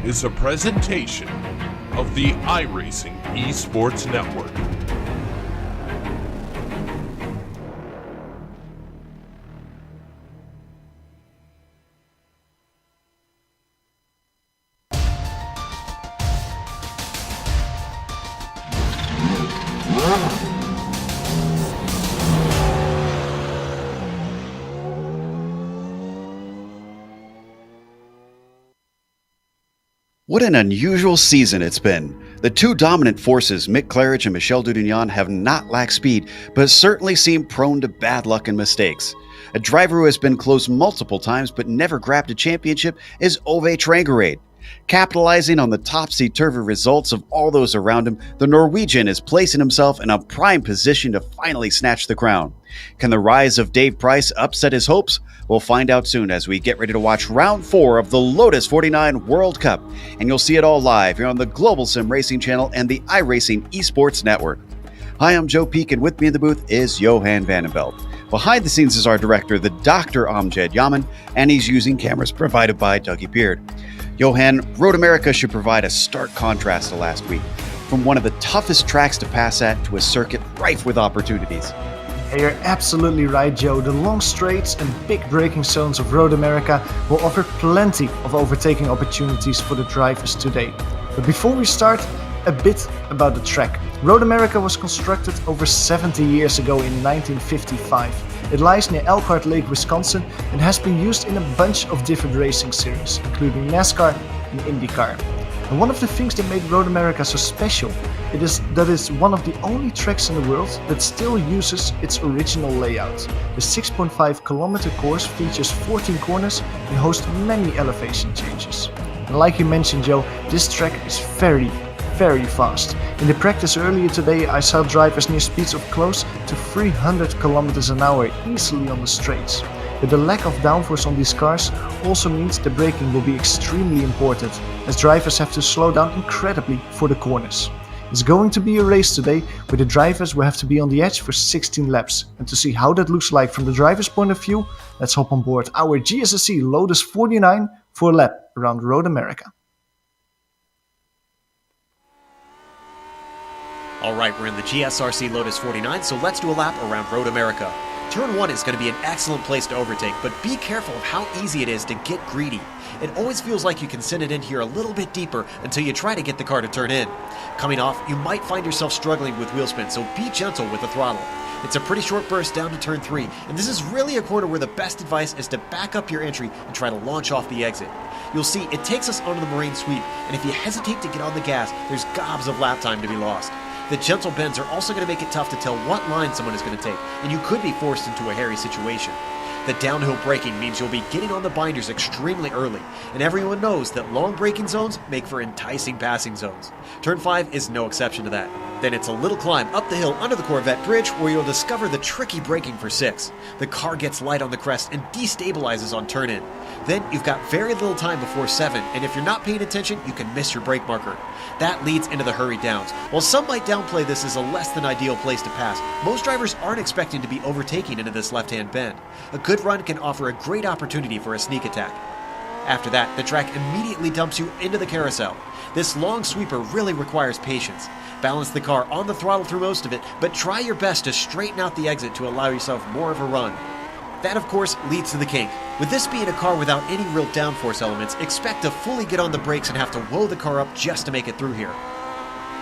is a presentation of the iRacing Esports Network. What an unusual season it's been. The two dominant forces, Mick Claridge and Michel Dudignan, have not lacked speed, but certainly seem prone to bad luck and mistakes. A driver who has been close multiple times but never grabbed a championship is Ove Trangerade. Capitalizing on the topsy-turvy results of all those around him, the Norwegian is placing himself in a prime position to finally snatch the crown. Can the rise of Dave Price upset his hopes? We'll find out soon as we get ready to watch Round 4 of the Lotus 49 World Cup, and you'll see it all live here on the Global SimRacing channel and the iRacing Esports Network. Hi, I'm Joe Peak, and with me in the booth is Johan Vandenbelt. Behind the scenes is our director, the Dr. Amjad Yaman, and he's using cameras provided by Dougie Beard. Johan, Road America should provide a stark contrast to last week, from one of the toughest tracks to pass at to a circuit rife with opportunities. You're absolutely right, Joe. The long straights and big braking zones of Road America will offer plenty of overtaking opportunities for the drivers today. But before we start, a bit about the track. Road America was constructed over 70 years ago in 1955. It lies near Elkhart Lake, Wisconsin, and has been used in a bunch of different racing series, including NASCAR and IndyCar. And one of the things that made Road America so special is that it's one of the only tracks in the world that still uses its original layout. The 6.5 kilometer course features 14 corners and hosts many elevation changes. And like you mentioned, Joe, this track is very fast. In the practice earlier today, I saw drivers near speeds of close to 300 kilometers an hour easily on the straights. But the lack of downforce on these cars also means the braking will be extremely important, as drivers have to slow down incredibly for the corners. It's going to be a race today where the drivers will have to be on the edge for 16 laps. And to see how that looks like from the driver's point of view, let's hop on board our GSRC LOTUS 49 for a lap around Road America. Alright, we're in the GSRC LOTUS 49, so let's do a lap around Road America. Turn 1 is going to be an excellent place to overtake, but be careful of how easy it is to get greedy. It always feels like you can send it in here a little bit deeper until you try to get the car to turn in. Coming off, you might find yourself struggling with wheel spin, so be gentle with the throttle. It's a pretty short burst down to turn 3, and this is really a corner where the best advice is to back up your entry and try to launch off the exit. You'll see it takes us onto the Marine sweep, and if you hesitate to get on the gas, there's gobs of lap time to be lost. The gentle bends are also going to make it tough to tell what line someone is going to take, and you could be forced into a hairy situation. The downhill braking means you'll be getting on the binders extremely early, and everyone knows that long braking zones make for enticing passing zones. Turn 5 is no exception to that. Then it's a little climb up the hill under the Corvette bridge where you'll discover the tricky braking for 6. The car gets light on the crest and destabilizes on turn in. Then you've got very little time before 7, and if you're not paying attention, you can miss your brake marker. That leads into the hurry downs. While some might downplay this as a less than ideal place to pass, most drivers aren't expecting to be overtaking into this left-hand bend. A good run can offer a great opportunity for a sneak attack. After that, the track immediately dumps you into the carousel. This long sweeper really requires patience. Balance the car on the throttle through most of it, but try your best to straighten out the exit to allow yourself more of a run. That, of course, leads to the kink. With this being a car without any real downforce elements, expect to fully get on the brakes and have to whoa the car up just to make it through here.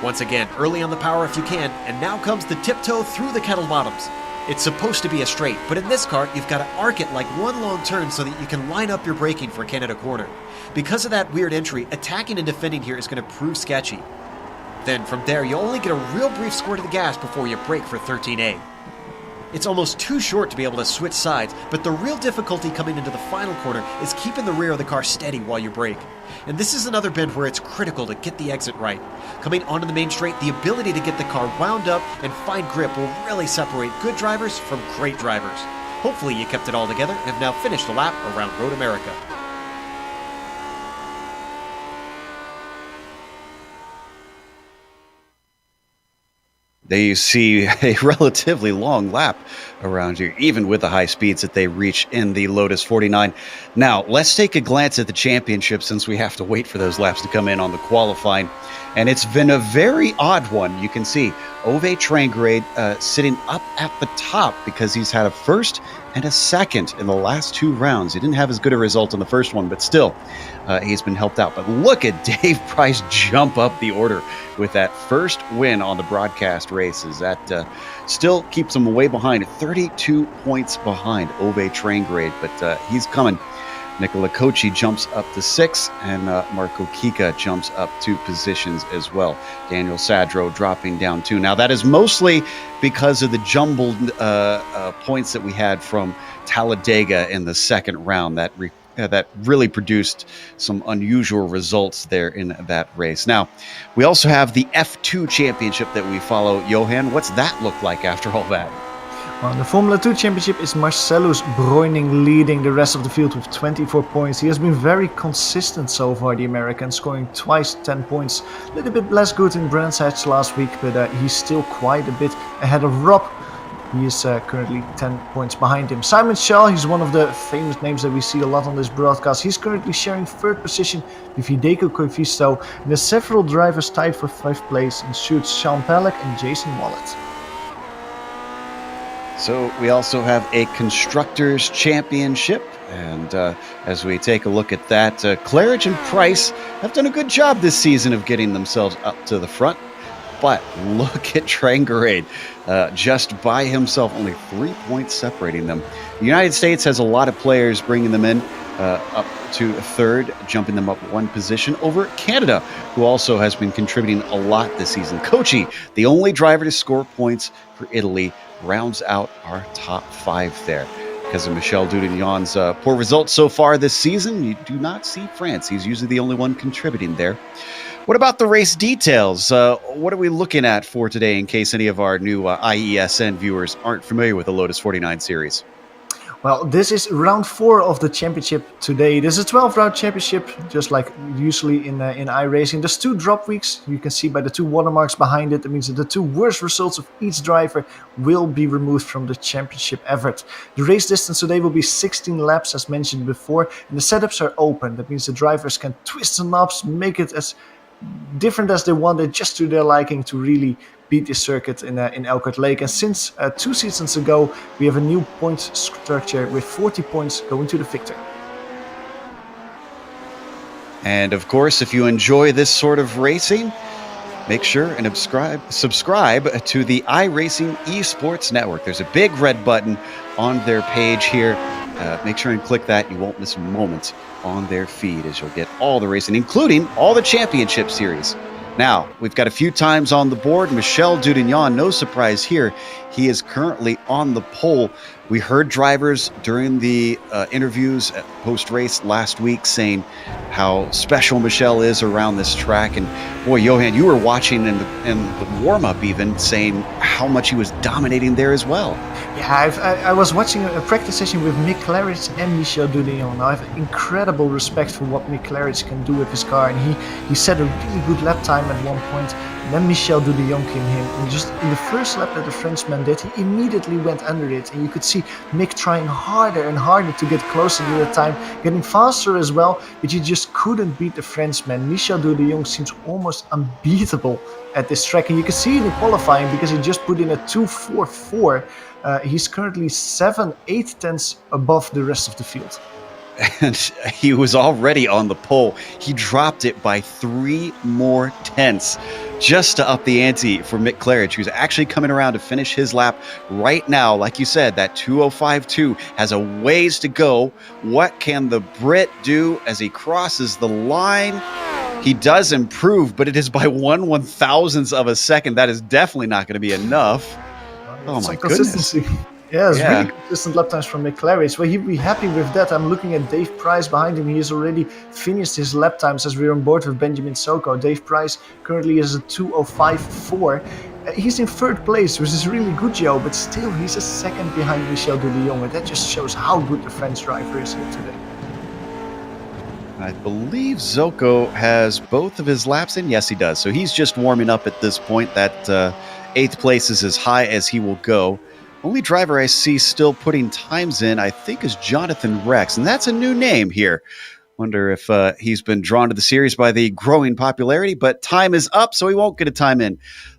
Once again, early on the power if you can, and now comes the tiptoe through the kettle bottoms. It's supposed to be a straight, but in this car, you've got to arc it like one long turn so that you can line up your braking for Canada Corner. Because of that weird entry, attacking and defending here is going to prove sketchy. Then from there, you'll only get a real brief squirt of the gas before you brake for 13A. It's almost too short to be able to switch sides, but the real difficulty coming into the final corner is keeping the rear of the car steady while you brake. And this is another bend where it's critical to get the exit right. Coming onto the main straight, the ability to get the car wound up and find grip will really separate good drivers from great drivers. Hopefully you kept it all together and have now finished the lap around Road America. There you see a relatively long lap around here, even with the high speeds that they reach in the Lotus 49. Now, let's take a glance at the championship since we have to wait for those laps to come in on the qualifying. And it's been a very odd one. You can see Ove Trangrade sitting up at the top because he's had a first and a second in the last 2 rounds. He didn't have as good a result in the first one, but still, he's been helped out. But look at Dave Price jump up the order with that first win on the broadcast races. That still keeps him way behind, 32 points behind Ove Trangrade, but he's coming. Nicola Kochi jumps up to 6, and Marco Kika jumps up 2 positions as well. Daniel Sadro dropping down 2. Now, that is mostly because of the jumbled points that we had from Talladega in the second round. That really produced some unusual results there in that race. Now, we also have the F2 championship that we follow. Johan, what's that look like after all that? Well, the Formula 2 Championship is Marcellus Breuning leading the rest of the field with 24 points. He has been very consistent so far, the American, scoring twice 10 points. A little bit less good in Brands Hatch last week, but he's still quite a bit ahead of Rob. He is currently 10 points behind him. Simon Shaw, he's one of the famous names that we see a lot on this broadcast. He's currently sharing 3rd position with Hideko Koivisto. And there's several drivers tied for 5th place, and shoots Sean Pellick and Jason Wallet. So we also have a Constructors' Championship, and as we take a look at that, Claridge and Price have done a good job this season of getting themselves up to the front. But look at Trangrade, just by himself, only 3 points separating them. The United States has a lot of players bringing them in up to 3rd, jumping them up 1 position over Canada, who also has been contributing a lot this season. Kochi, the only driver to score points for Italy, rounds out our top 5 there. Because of Michel Dudignon's poor results so far this season, you do not see France. He's usually the only one contributing there. What about the race details? What are we looking at for today in case any of our new IESN viewers aren't familiar with the Lotus 49 series? Well, this is round 4 of the championship today. This is a 12-round championship, just like usually in iRacing. There's 2 drop weeks. You can see by the 2 watermarks behind it. That means that the 2 worst results of each driver will be removed from the championship effort. The race distance today will be 16 laps, as mentioned before, and the setups are open. That means the drivers can twist the knobs, make it as different as they want it, just to their liking, to really beat the circuit in Elkhart Lake. And since 2 seasons ago, we have a new point structure with 40 points going to the victor. And of course, if you enjoy this sort of racing, make sure and subscribe to the iRacing Esports Network. There's a big red button on their page here. Make sure and click that. You won't miss a moment on their feed, as you'll get all the racing, including all the championship series. Now, we've got a few times on the board. Michel Dudignan, no surprise here. He is currently on the pole. We heard drivers during the interviews at post-race last week saying how special Michel is around this track. And boy, Johan, you were watching in the warm-up even, saying how much he was dominating there as well. Yeah, I was watching a practice session with Mick Claridge and Michel Dudignan. I have incredible respect for what Mick Claridge can do with his car, and he set a really good lap time at one point. And then Michel Dudignan came in, and just in the first lap that the Frenchman did, he immediately went under it, and you could see Mick trying harder and harder to get closer to the time, getting faster as well, but he just couldn't beat the Frenchman. Michel Dudignan seems almost unbeatable at this track, and you can see it in qualifying because he just put in a 2.44. He's currently 7/8 tenths above the rest of the field. And he was already on the pole. He dropped it by 3 more tenths just to up the ante for Mick Claridge, who's actually coming around to finish his lap right now. Like you said, that 2:05.2 has a ways to go. What can the Brit do as he crosses the line? He does improve, but it is by 1/1000th of a second. That is definitely not going to be enough. Oh my goodness. Yes, yeah. Really consistent lap times from Mick Claridge. Well, he'd be happy with that. I'm looking at Dave Price behind him. He has already finished his lap times as we're on board with Benjamin Soko. Dave Price currently is a 2:05.4. He's in 3rd place, which is really good, Joe, but still he's a second behind Michel Dudignan, and that just shows how good the French driver is here today. I believe Zoko has both of his laps in. Yes, he does. So he's just warming up at this point. That 8th place is as high as he will go. Only driver I see still putting times in, I think, is Jonathan Rex, and that's a new name here. Wonder if he's been drawn to the series by the growing popularity, but time is up, so he won't get a time in.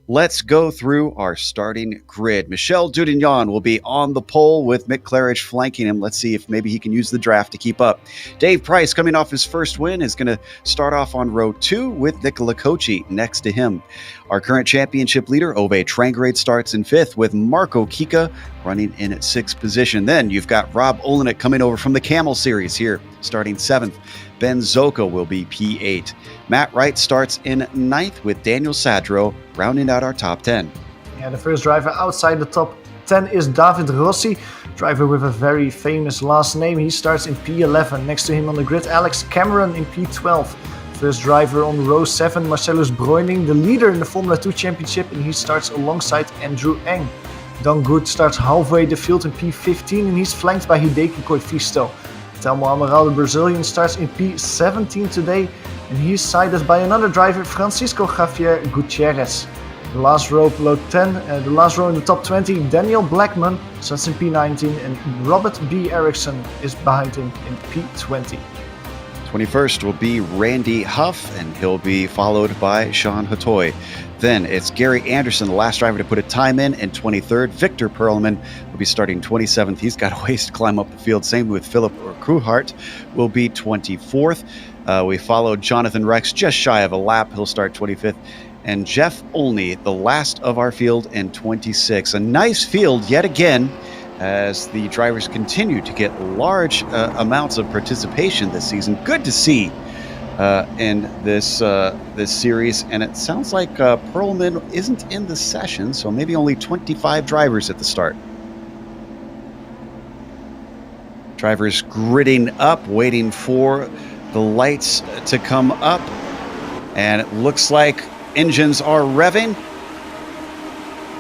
Let's go through our starting grid. Michel Dudignon will be on the pole with Mick Claridge flanking him. Let's see if maybe he can use the draft to keep up. Dave Price, coming off his first win, is going to start off on row 2 with Nicola Cocci next to him. Our current championship leader, Ove Trangrade, starts in 5th with Marco Kika running in at 6th position. Then you've got Rob Olenek coming over from the Camel Series here, starting 7th. Ben Zoka will be P8. Matt Wright starts in 9th with Daniel Sadro rounding out our top 10. Yeah, the first driver outside the top 10 is David Rossi, driver with a very famous last name. He starts in P11. Next to him on the grid, Alex Cameron in P12. First driver on row 7, Marcellus Breuning, the leader in the Formula 2 Championship, and he starts alongside Andrew Eng. Don Good starts halfway the field in P15, and he's flanked by Hideki Koifisto. Telmo Amaral, the Brazilian, starts in P17 today, and he's sided by another driver, Francisco Javier Gutierrez. The last row below 10, the last row in the top 20, Daniel Blackman starts in P19, and Robert B. Eriksson is behind him in P20. 21st will be Randy Huff, and he'll be followed by Sean Hatoy. Then it's Gary Anderson, the last driver to put a time in, and 23rd. Victor Perlman will be starting 27th. He's got a ways to climb up the field. Same with Philippe Kruhart will be 24th. We followed Jonathan Rex just shy of a lap. He'll start 25th. And Jeff Olney, the last of our field, in 26th. A nice field yet again, as the drivers continue to get large amounts of participation this season. Good to see in this series, and it sounds like Perlman isn't in the session, so maybe only 25 drivers at the start. Drivers gridding up, waiting for the lights to come up, and it looks like engines are revving.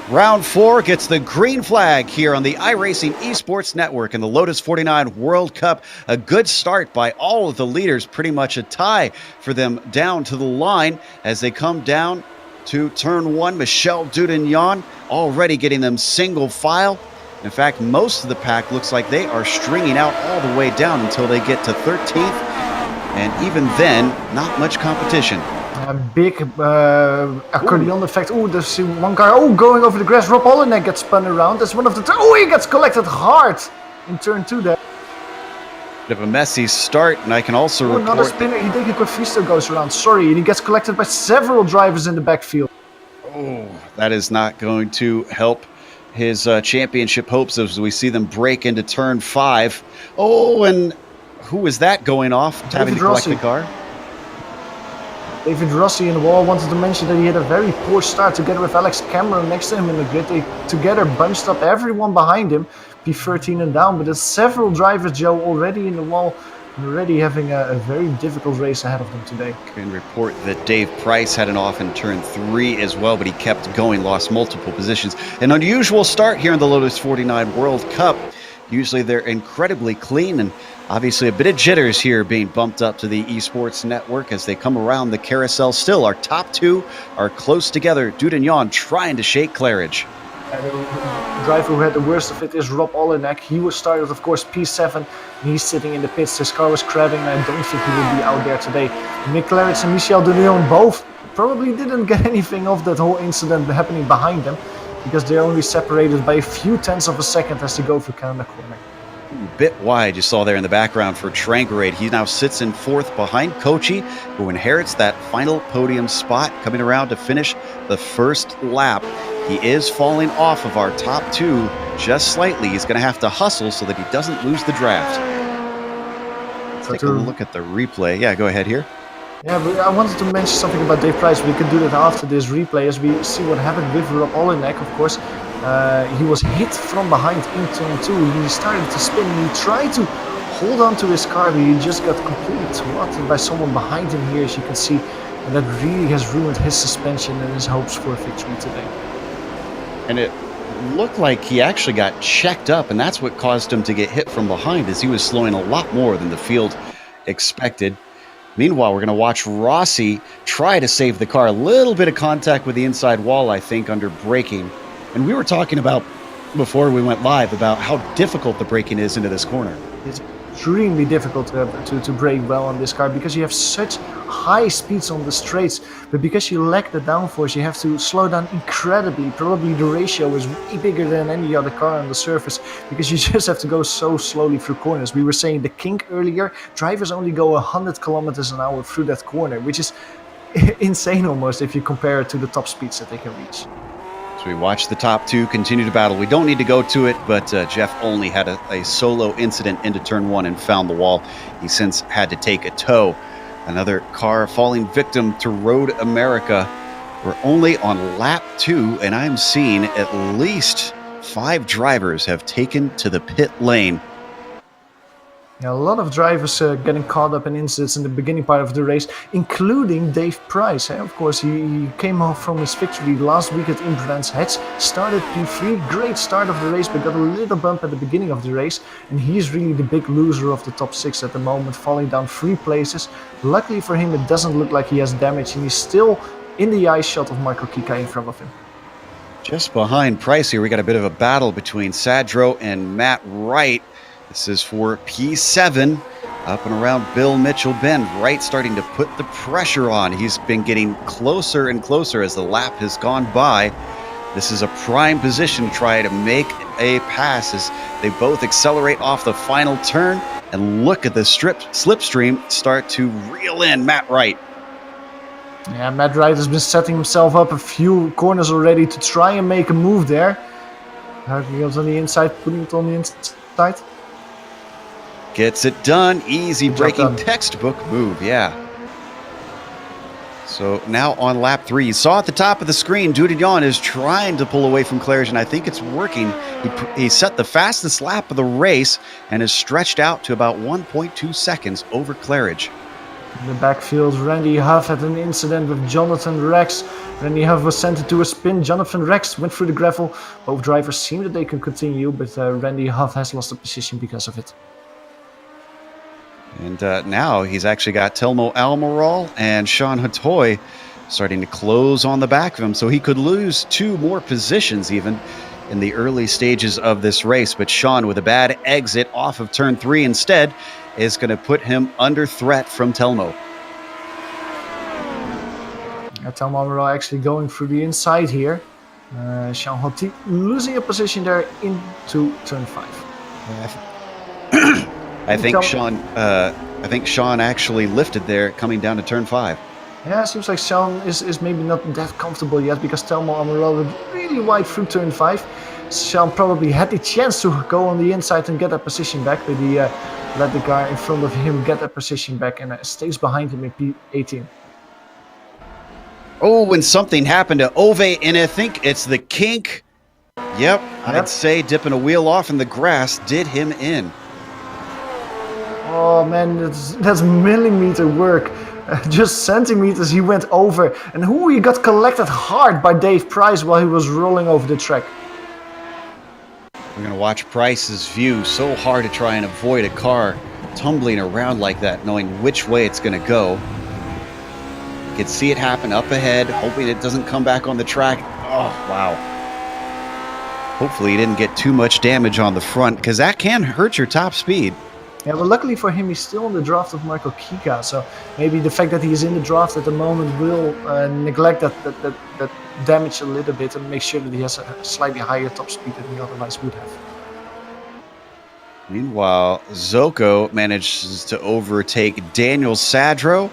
Round 4 gets the green flag here on the iRacing Esports Network in the Lotus 49 World Cup. A good start by all of the leaders, pretty much a tie for them down to the line as they come down to turn 1. Michel Dudignon already getting them single file. In fact, most of the pack looks like they are stringing out all the way down until they get to 13th. And even then, not much competition. A big accordion effect. Oh, there's one car. Oh, going over the grass. Rob Olenek gets spun around. That's one of the. Oh, he gets collected hard in turn 2 there. Bit of a messy start, and I can also report. Another spinner. Hideki Koifisto goes around. Sorry, and he gets collected by several drivers in the backfield. Oh, that is not going to help his championship hopes as we see them break into turn 5. Oh, and who was that going off? Having to collect the car? David Rossi in the wall wanted to mention that he had a very poor start together with Alex Cameron next to him in the grid. They together bunched up everyone behind him, P13 and down, but there's several drivers, Joe, already in the wall, already having a very difficult race ahead of them today. Can report that Dave Price had an off in turn 3 as well, but he kept going, lost multiple positions. An unusual start here in the Lotus 49 World Cup. Usually they're incredibly clean, and obviously a bit of jitters here being bumped up to the Esports Network as they come around the carousel. Still, our top 2 are close together. Dudignon trying to shake Claridge. The driver who had the worst of it is Rob Olenek. He was started, of course, P7, and he's sitting in the pits. His car was crabbing, and I don't think he will be out there today. Mick Claridge and Michel Dudignon both probably didn't get anything of that whole incident happening behind them, because they're only separated by a few tenths of a second as they go through Canada Corner. Bit wide, you saw there in the background for Trangrade. He now sits in 4th behind Cocci, who inherits that final podium spot, coming around to finish the first lap. He is falling off of our top 2 just slightly. He's going to have to hustle so that he doesn't lose the draft. Let's take a look at the replay. Yeah, go ahead here. Yeah, but I wanted to mention something about Dave Price. We can do that after this replay as we see what happened with Rob Olenek, of course. He was hit from behind in turn 2. He started to spin. He tried to hold on to his car, but he just got completely throttled by someone behind him here, as you can see. And that really has ruined his suspension and his hopes for a victory today. And it looked like he actually got checked up, and that's what caused him to get hit from behind, as he was slowing a lot more than the field expected. Meanwhile, we're going to watch Rossi try to save the car. A little bit of contact with the inside wall, I think, under braking. And we were talking about, before we went live, about how difficult the braking is into this corner. It's extremely difficult to brake well on this car because you have such high speeds on the straights, but because you lack the downforce, you have to slow down incredibly. Probably the ratio is way bigger than any other car on the surface because you just have to go so slowly through corners. We were saying the kink earlier, drivers only go 100 kilometers an hour through that corner, which is insane almost if you compare it to the top speeds that they can reach. We watch the top two continue to battle. We don't need to go to it, but Jeff only had a solo incident into turn one and found the wall. He since had to take a tow. Another car falling victim to Road America. We're only on lap 2, and I'm seeing at least 5 drivers have taken to the pit lane. Yeah, a lot of drivers getting caught up in incidents in the beginning part of the race, including Dave Price. Of course, he came off from his victory last week at Brands Hatch, started P3, great start of the race, but got a little bump at the beginning of the race, and he's really the big loser of the top 6 at the moment, falling down 3 places. Luckily for him, it doesn't look like he has damage, and he's still in the eye shot of Michael Kika in front of him. Just behind Price here, we got a bit of a battle between Sadro and Matt Wright. This is for P7, up and around Bill Mitchell Bend. Wright starting to put the pressure on. He's been getting closer and closer as the lap has gone by. This is a prime position to try to make a pass as they both accelerate off the final turn. And look at the slipstream start to reel in Matt Wright. Yeah, Matt Wright has been setting himself up a few corners already to try and make a move there. He goes on the inside, putting it on the inside. Gets it done. Easy braking textbook move, yeah. So now on lap 3, you saw at the top of the screen, Dudignan is trying to pull away from Claridge, and I think it's working. He set the fastest lap of the race and is stretched out to about 1.2 seconds over Claridge. In the backfield, Randy Huff had an incident with Jonathan Rex. Randy Huff was sent into a spin. Jonathan Rex went through the gravel. Both drivers seem that they can continue, but Randy Huff has lost the position because of it. And now he's actually got Telmo Almiral and Sean Hatoy starting to close on the back of him. So he could lose 2 more positions even in the early stages of this race. But Sean, with a bad exit off of turn 3 instead, is going to put him under threat from Telmo. Telmo Almiral actually going through the inside here. Sean Hatoy losing a position there into turn 5. I think Sean actually lifted there coming down to turn 5. Yeah, it seems like Sean is maybe not that comfortable yet because Telmo Almiral went really wide through turn 5. Sean probably had the chance to go on the inside and get that position back, but he let the guy in front of him get that position back and stays behind him in P18. Oh, and something happened to Ove, and I think it's the kink. Yep, I'd say dipping a wheel off in the grass did him in. Oh man, that's millimeter work. Just centimeters he went over. And he got collected hard by Dave Price while he was rolling over the track. We're going to watch Price's view. So hard to try and avoid a car tumbling around like that, knowing which way it's going to go. You can see it happen up ahead, hoping it doesn't come back on the track. Oh, wow. Hopefully he didn't get too much damage on the front, because that can hurt your top speed. Yeah, but luckily for him, he's still in the draft of Michael Kika. So maybe the fact that he's in the draft at the moment will neglect that damage a little bit and make sure that he has a slightly higher top speed than he otherwise would have. Meanwhile, Zoko manages to overtake Daniel Sadro.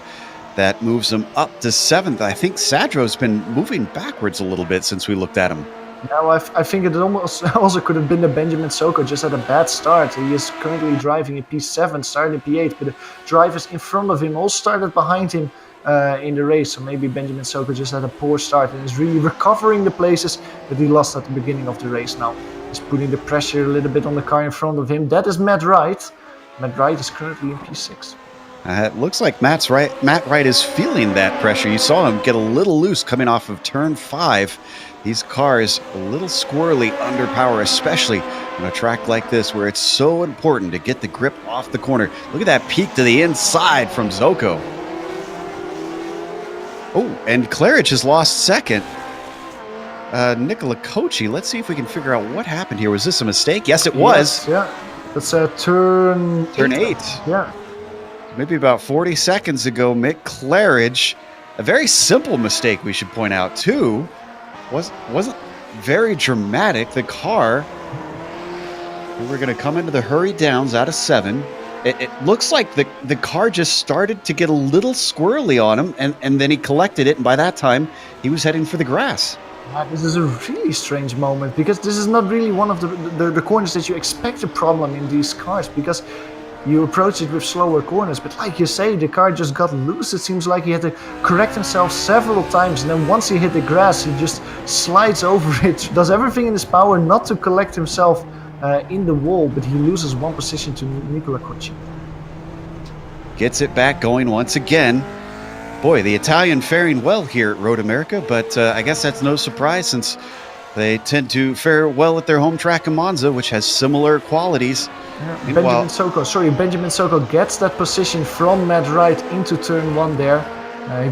That moves him up to 7th. I think Sadro's been moving backwards a little bit since we looked at him. Now I think it almost also could have been that Benjamin Soko just had a bad start. He is currently driving in P7, starting in P8, but the drivers in front of him all started behind him in the race. So maybe Benjamin Soko just had a poor start and is really recovering the places that he lost at the beginning of the race now. He's putting the pressure a little bit on the car in front of him. That is Matt Wright. Matt Wright is currently in P6. It looks like Matt Wright is feeling that pressure. You saw him get a little loose coming off of turn 5. These cars a little squirrely under power, especially on a track like this where it's so important to get the grip off the corner. Look at that peek to the inside from Zoko. and Claridge has lost second. Nicola Kochi, let's see if we can figure out what happened here. Was this a mistake? Yes, it was. Yes, yeah. That's turn 8. Yeah. Maybe about 40 seconds ago, Mick Claridge, a very simple mistake we should point out too, wasn't very dramatic. The car, we're going to come into the hurry downs out of 7. It looks like the car just started to get a little squirrely on him, and then he collected it, and by that time, he was heading for the grass. This is a really strange moment, because this is not really one of the corners that you expect a problem in these cars, because you approach it with slower corners. But like you say, the car just got loose. It seems like he had to correct himself several times, and then once he hit the grass, he just slides over it, does everything in his power not to collect himself in the wall, but he loses 1 position to Nicola Kochi. Gets it back going once again. Boy, the Italian faring well here at Road America, but I guess that's no surprise since they tend to fare well at their home track in Monza, which has similar qualities. Yeah, Benjamin Soko gets that position from Matt Wright into turn 1 there.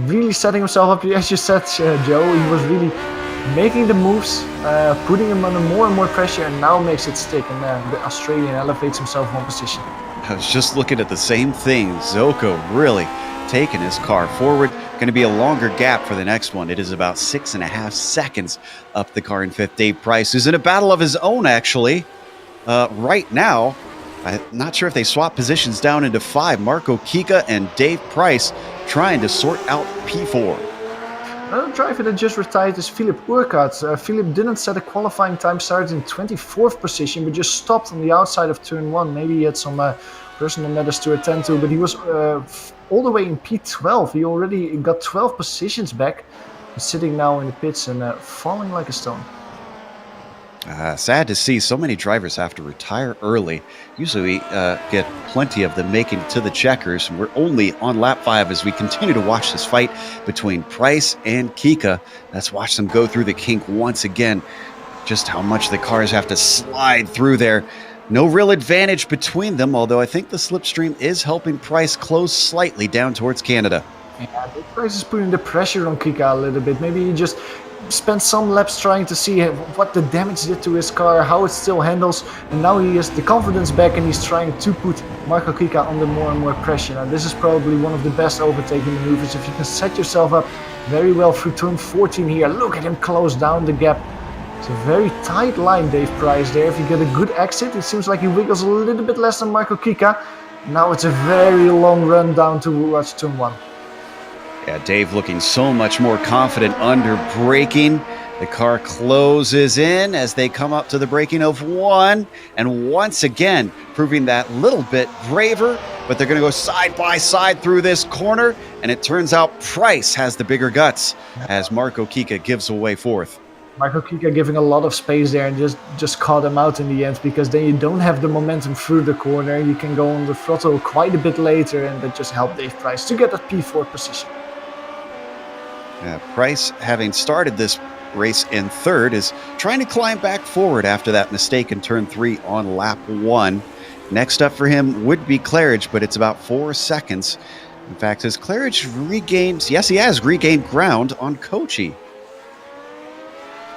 Really setting himself up, as you said, Joe. He was really making the moves, putting him under more and more pressure, and now makes it stick. And the Australian elevates himself 1 position. I was just looking at the same thing. Zoko really taking his car forward. Going to be a longer gap for the next one. It is about 6.5 seconds up the car in 5th. Dave Price, who's in a battle of his own, actually. Right now, I'm not sure if they swap positions down into 5. Marco Kika and Dave Price trying to sort out P4. Another driver that just retired is Philippe Urquhart. Philippe didn't set a qualifying time, started in 24th position, but just stopped on the outside of turn 1. Maybe he had some personal matters to attend to, but he was all the way in P12. He already got 12 positions back, sitting now in the pits and falling like a stone. Sad to see so many drivers have to retire early. Usually we get plenty of them making it to the checkers. We're only on lap 5 as we continue to watch this fight between Price and Kika. Let's watch them go through the kink once again. Just how much the cars have to slide through there. No real advantage between them, although I think the slipstream is helping Price close slightly down towards Canada. Yeah, Price is putting the pressure on Kika a little bit. Maybe he just spent some laps trying to see what the damage did to his car, how it still handles, and now he has the confidence back and he's trying to put Marco Kika under more and more pressure. Now this is probably one of the best overtaking maneuvers if you can set yourself up very well through turn 14 here. Look at him close down the gap. It's a very tight line, Dave Price there. If you get a good exit, it seems like he wiggles a little bit less than Marco Kika. Now it's a very long run down towards turn 1. Yeah, Dave looking so much more confident under braking. The car closes in as they come up to the braking of 1. And once again, proving that little bit braver. But they're going to go side by side through this corner. And it turns out Price has the bigger guts as Marco Kika gives away 4th. Marco Kika giving a lot of space there and just caught him out in the end, because then you don't have the momentum through the corner. You can go on the throttle quite a bit later, and that just helped Dave Price to get that P4 position. Price, having started this race in 3rd, is trying to climb back forward after that mistake in turn 3 on lap 1. Next up for him would be Claridge, but it's about 4 seconds. In fact, as Claridge regains, yes, he has regained ground on Kochi.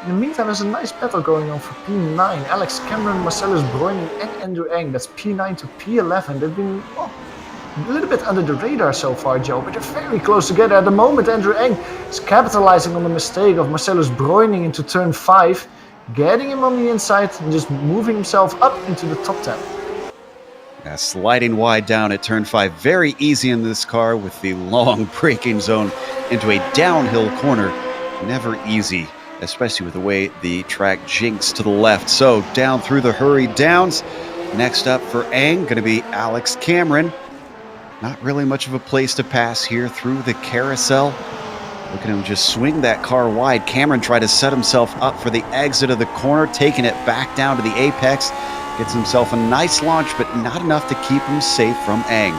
In the meantime, there's a nice battle going on for P9. Alex Cameron, Marcellus Breuning and Andrew Eng. That's P9 to P11. They've been a little bit under the radar so far, Joe, but they're very close together. At the moment, Andrew Eng is capitalizing on the mistake of Marcellus Breuning into turn 5, getting him on the inside and just moving himself up into the top 10. Yeah, sliding wide down at turn 5. Very easy in this car with the long braking zone into a downhill corner. Never easy, especially with the way the track jinks to the left. So down through the hurry downs. Next up for Eng, going to be Alex Cameron. Not really much of a place to pass here through the carousel. Look at him just swing that car wide. Cameron tried to set himself up for the exit of the corner, taking it back down to the apex. Gets himself a nice launch, but not enough to keep him safe from Eng.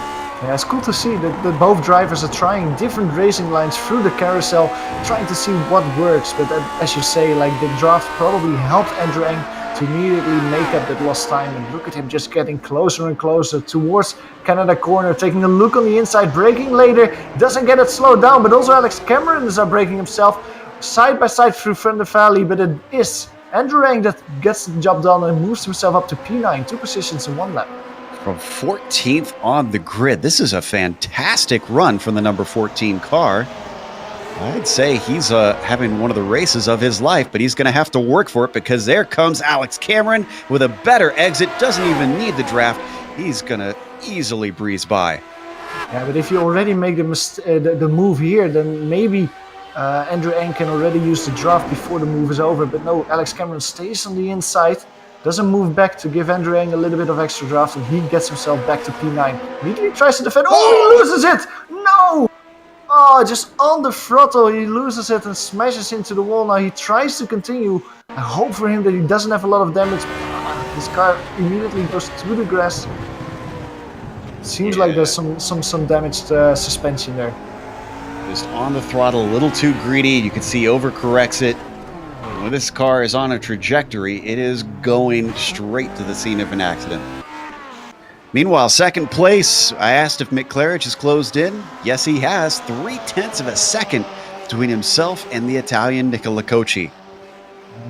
Yeah, it's cool to see that both drivers are trying different racing lines through the carousel, trying to see what works. But as you say, like, the draft probably helped Andrew Eng to immediately make up that lost time. And look at him just getting closer and closer towards Canada corner, taking a look on the inside, braking later, doesn't get it slowed down, but also Alex Cameron is braking himself side by side through Friend Valley, but it is Andrew Ang that gets the job done and moves himself up to P9, 2 positions in 1 lap. From 14th on the grid, this is a fantastic run from the number 14 car. I'd say he's having one of the races of his life, but he's going to have to work for it because there comes Alex Cameron with a better exit, doesn't even need the draft. He's going to easily breeze by. Yeah, but if you already make the move here, then maybe Andrew Ang can already use the draft before the move is over. But no, Alex Cameron stays on the inside, doesn't move back to give Andrew Ang a little bit of extra draft, and he gets himself back to P9. Immediately tries to defend. Oh, he loses it! No! Oh, just on the throttle, he loses it and smashes into the wall. Now he tries to continue. I hope for him that he doesn't have a lot of damage. His car immediately goes through the grass. Seems like there's some damaged suspension there. Just on the throttle, a little too greedy. You can see overcorrects it. When this car is on a trajectory, it is going straight to the scene of an accident. Meanwhile, second place, I asked if Mick Claridge has closed in. Yes, he has. 0.3 of a second between himself and the Italian Nicola Cocci.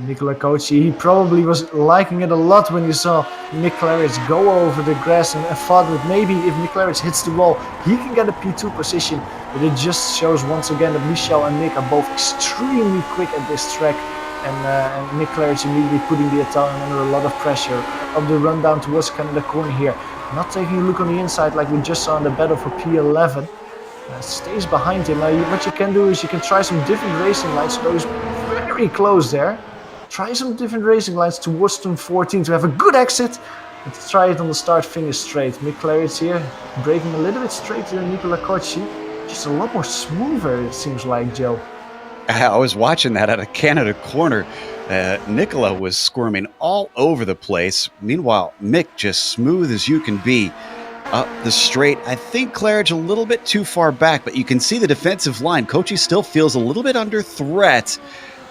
Nicola Cocci, he probably was liking it a lot when he saw Mick Claridge go over the grass and thought that maybe if Mick Claridge hits the wall, he can get a P2 position. But it just shows once again that Michel and Nick are both extremely quick at this track. And Mick Claridge immediately putting the Italian under a lot of pressure. Up the run down towards Canada corner here. Not taking a look on the inside like we just saw in the battle for P11. Stays behind him. Now what you can do is you can try some different racing lines. So he's very close there. Try some different racing lines towards turn 14 to have a good exit. And to try it on the start-finish straight. Mick Claridge here braking a little bit straighter than Nicola Cocci. Just a lot more smoother it seems like, Joe. I was watching that at a Canada corner. Nicola was squirming all over the place. Meanwhile, Mick just smooth as you can be up the straight. I think Claridge a little bit too far back, but you can see the defensive line. Cocci still feels a little bit under threat.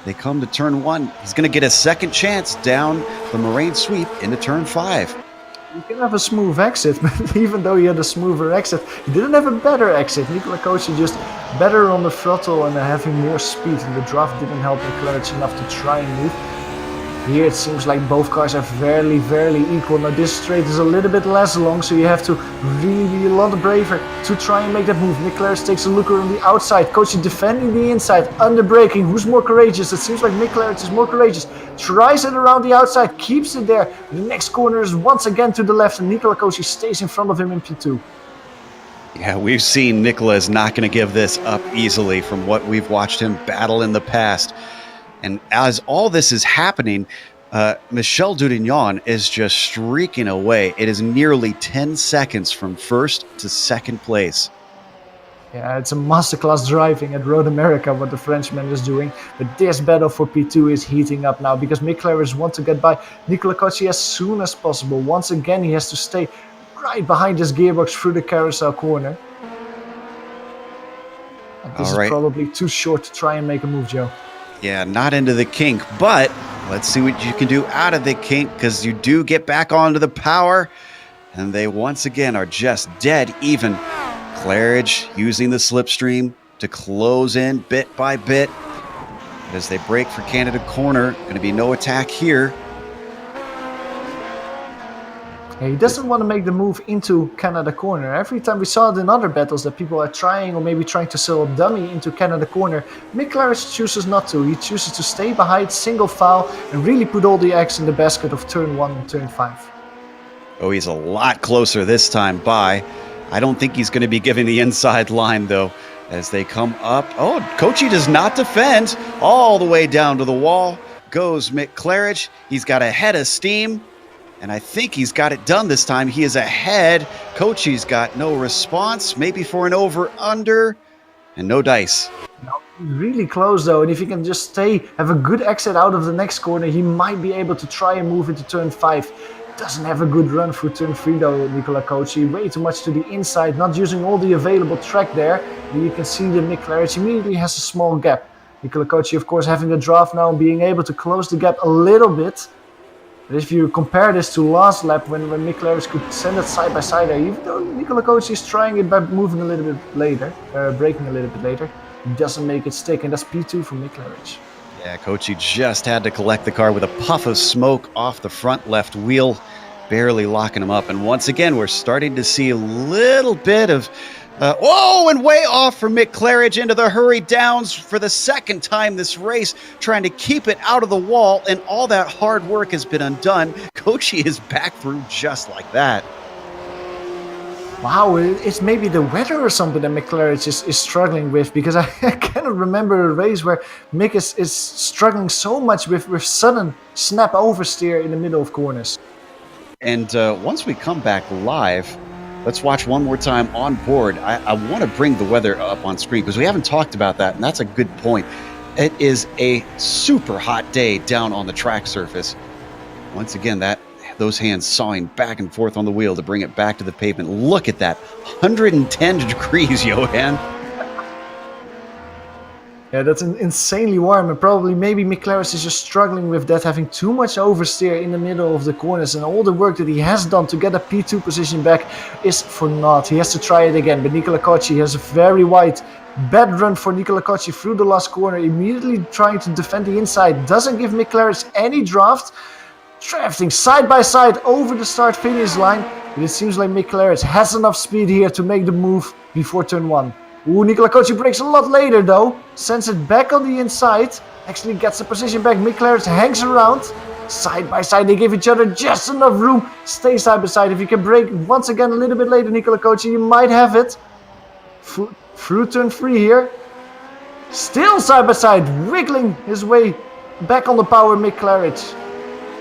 They come to turn 1. He's going to get a second chance down the Moraine sweep into turn 5. You can have a smooth exit, but even though he had a smoother exit, he didn't have a better exit. Nicola Cocci just better on the throttle and having more speed, and the draft didn't help Claridge enough to try and move. Here it seems like both cars are fairly equal. Now this straight is a little bit less long, so you have to really be a lot braver to try and make that move. Mick Claridge takes a look around the outside. Cocci defending the inside, under braking. Who's more courageous? It seems like Mick Claridge is more courageous. Tries it around the outside, keeps it there. The next corner is once again to the left, and Nicola Cocci stays in front of him in P2. Yeah, we've seen Nicola is not going to give this up easily from what we've watched him battle in the past. And as all this is happening, Michel Dudignon is just streaking away. It is nearly 10 seconds from first to second place. Yeah, it's a masterclass driving at Road America what the Frenchman is doing. But this battle for P2 is heating up now because Mick Claridge wants to get by Nicola Cocci as soon as possible. Once again, he has to stay right behind this gearbox through the carousel corner. And this is probably too short to try and make a move, Joe. Yeah, not into the kink, but let's see what you can do out of the kink because you do get back onto the power, and they once again are just dead even. Claridge using the slipstream to close in bit by bit. As they break for Canada corner, going to be no attack here. Yeah, he doesn't want to make the move into Canada corner. Every time we saw it in other battles that people are trying or maybe trying to sell a dummy into Canada corner, Mick Claridge chooses not to. He chooses to stay behind, single file, and really put all the eggs in the basket of turn 1 and turn 5. Oh, he's a lot closer this time by. I don't think he's going to be giving the inside line, though, as they come up. Oh, Cocci does not defend. All the way down to the wall goes Mick Claridge. He's got a head of steam. And I think he's got it done this time. He is ahead. Cocci's got no response. Maybe for an over-under. And no dice. No, really close though. And if he can just have a good exit out of the next corner, he might be able to try and move into turn 5. Doesn't have a good run through turn 3 though, Nicola Cocci. Way too much to the inside. Not using all the available track there. And you can see that Mick Claridge immediately has a small gap. Nicola Cocci, of course, having the draft now and being able to close the gap a little bit. But if you compare this to last lap when Mick Claridge could send it side by side, even though Nicola Coach is trying it by moving a little bit later, braking a little bit later, he doesn't make it stick, and that's P2 for Mick Claridge. Yeah, Kochi just had to collect the car with a puff of smoke off the front left wheel, barely locking him up. And once again, we're starting to see a little bit of and way off for Mick Claridge into the hurry downs for the second time this race, trying to keep it out of the wall, and all that hard work has been undone. Kochi is back through just like that. Wow, it's maybe the weather or something that Mick Claridge is struggling with, because I cannot remember a race where Mick is struggling so much with sudden snap oversteer in the middle of corners. And once we come back live, let's watch one more time on board. I want to bring the weather up on screen because we haven't talked about that, and that's a good point. It is a super hot day down on the track surface. Once again, those hands sawing back and forth on the wheel to bring it back to the pavement. Look at that, 110 degrees, Johan. Yeah, that's insanely warm, and probably maybe Mick Claridge is just struggling with that, having too much oversteer in the middle of the corners, and all the work that he has done to get a P2 position back is for naught. He has to try it again, but Nicola Cochi has a very wide bad run for Nicola Cochi through the last corner, immediately trying to defend the inside, doesn't give Mick Claridge any draft, drafting side by side over the start-finish line, but it seems like Mick Claridge has enough speed here to make the move before turn 1. Ooh, Nicola Cochi brakes a lot later though, sends it back on the inside, actually gets the position back. Mick Claridge hangs around, side by side, they give each other just enough room, stay side by side. If you can brake once again a little bit later, Nicola Cochi, you might have it. Through turn 3 here, still side by side, wiggling his way back on the power, Mick Claridge.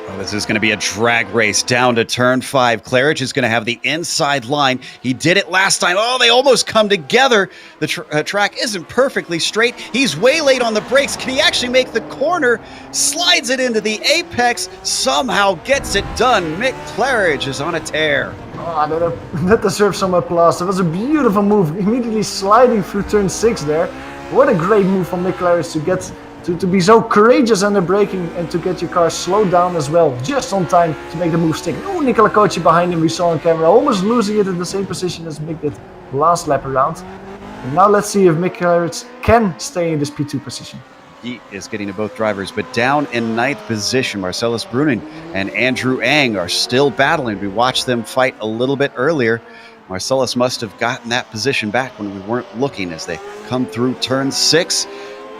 Oh, this is going to be a drag race down to turn 5. Claridge is going to have the inside line. He did it last time. Oh, they almost come together. The track isn't perfectly straight. He's way late on the brakes. Can he actually make the corner? Slides it into the apex. Somehow gets it done. Mick Claridge is on a tear. Oh, that deserves some applause. That was a beautiful move. Immediately sliding through turn 6 there. What a great move from Mick Claridge to get to be so courageous under braking and to get your car slowed down as well, just on time to make the move stick. Oh, Nicola Cochi behind him, we saw on camera, almost losing it in the same position as Mick did last lap around. And now let's see if Mick Claridge can stay in this P2 position. He is getting to both drivers, but down in 9th position, Marcellus Bruning and Andrew Ang are still battling. We watched them fight a little bit earlier. Marcellus must have gotten that position back when we weren't looking as they come through turn 6.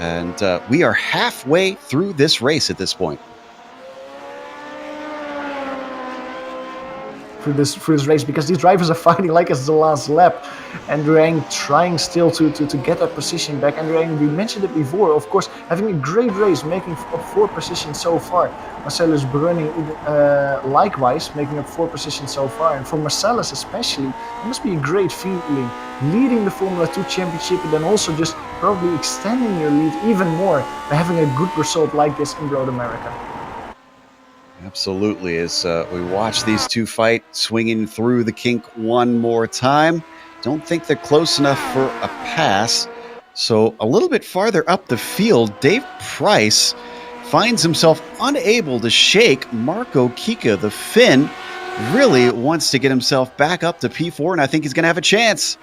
And we are halfway through this race at this point. Through this race, because these drivers are fighting like it's the last lap. Andrew Ang trying still to get that position back. Andrew Ang, we mentioned it before, of course, having a great race, making up 4 positions so far. Marcellus Bruning likewise, making up 4 positions so far. And for Marcellus especially, it must be a great feeling, leading the Formula 2 Championship and then also just probably extending your lead even more by having a good result like this in Road America. Absolutely, as we watch these two fight, swinging through the kink one more time. Don't think they're close enough for a pass. So a little bit farther up the field, Dave Price finds himself unable to shake Marco Kika. The Finn really wants to get himself back up to P4, and I think he's going to have a chance.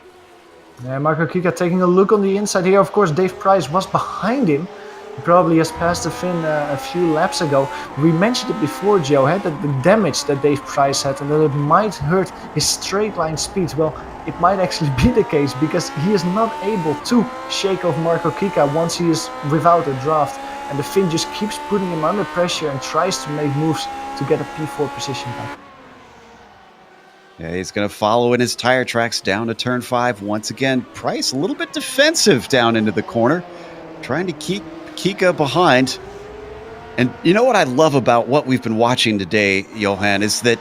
Yeah, Marco Kika taking a look on the inside here. Of course, Dave Price was behind him. He probably has passed the Finn a few laps ago. We mentioned it before, Joe, that the damage that Dave Price had and that it might hurt his straight line speed. Well, it might actually be the case because he is not able to shake off Marco Kika once he is without a draft. And the Finn just keeps putting him under pressure and tries to make moves to get a P4 position back. Yeah, he's going to follow in his tire tracks down to turn 5. Once again, Price a little bit defensive down into the corner, trying to keep Kika behind. And you know what I love about what we've been watching today, Johan, is that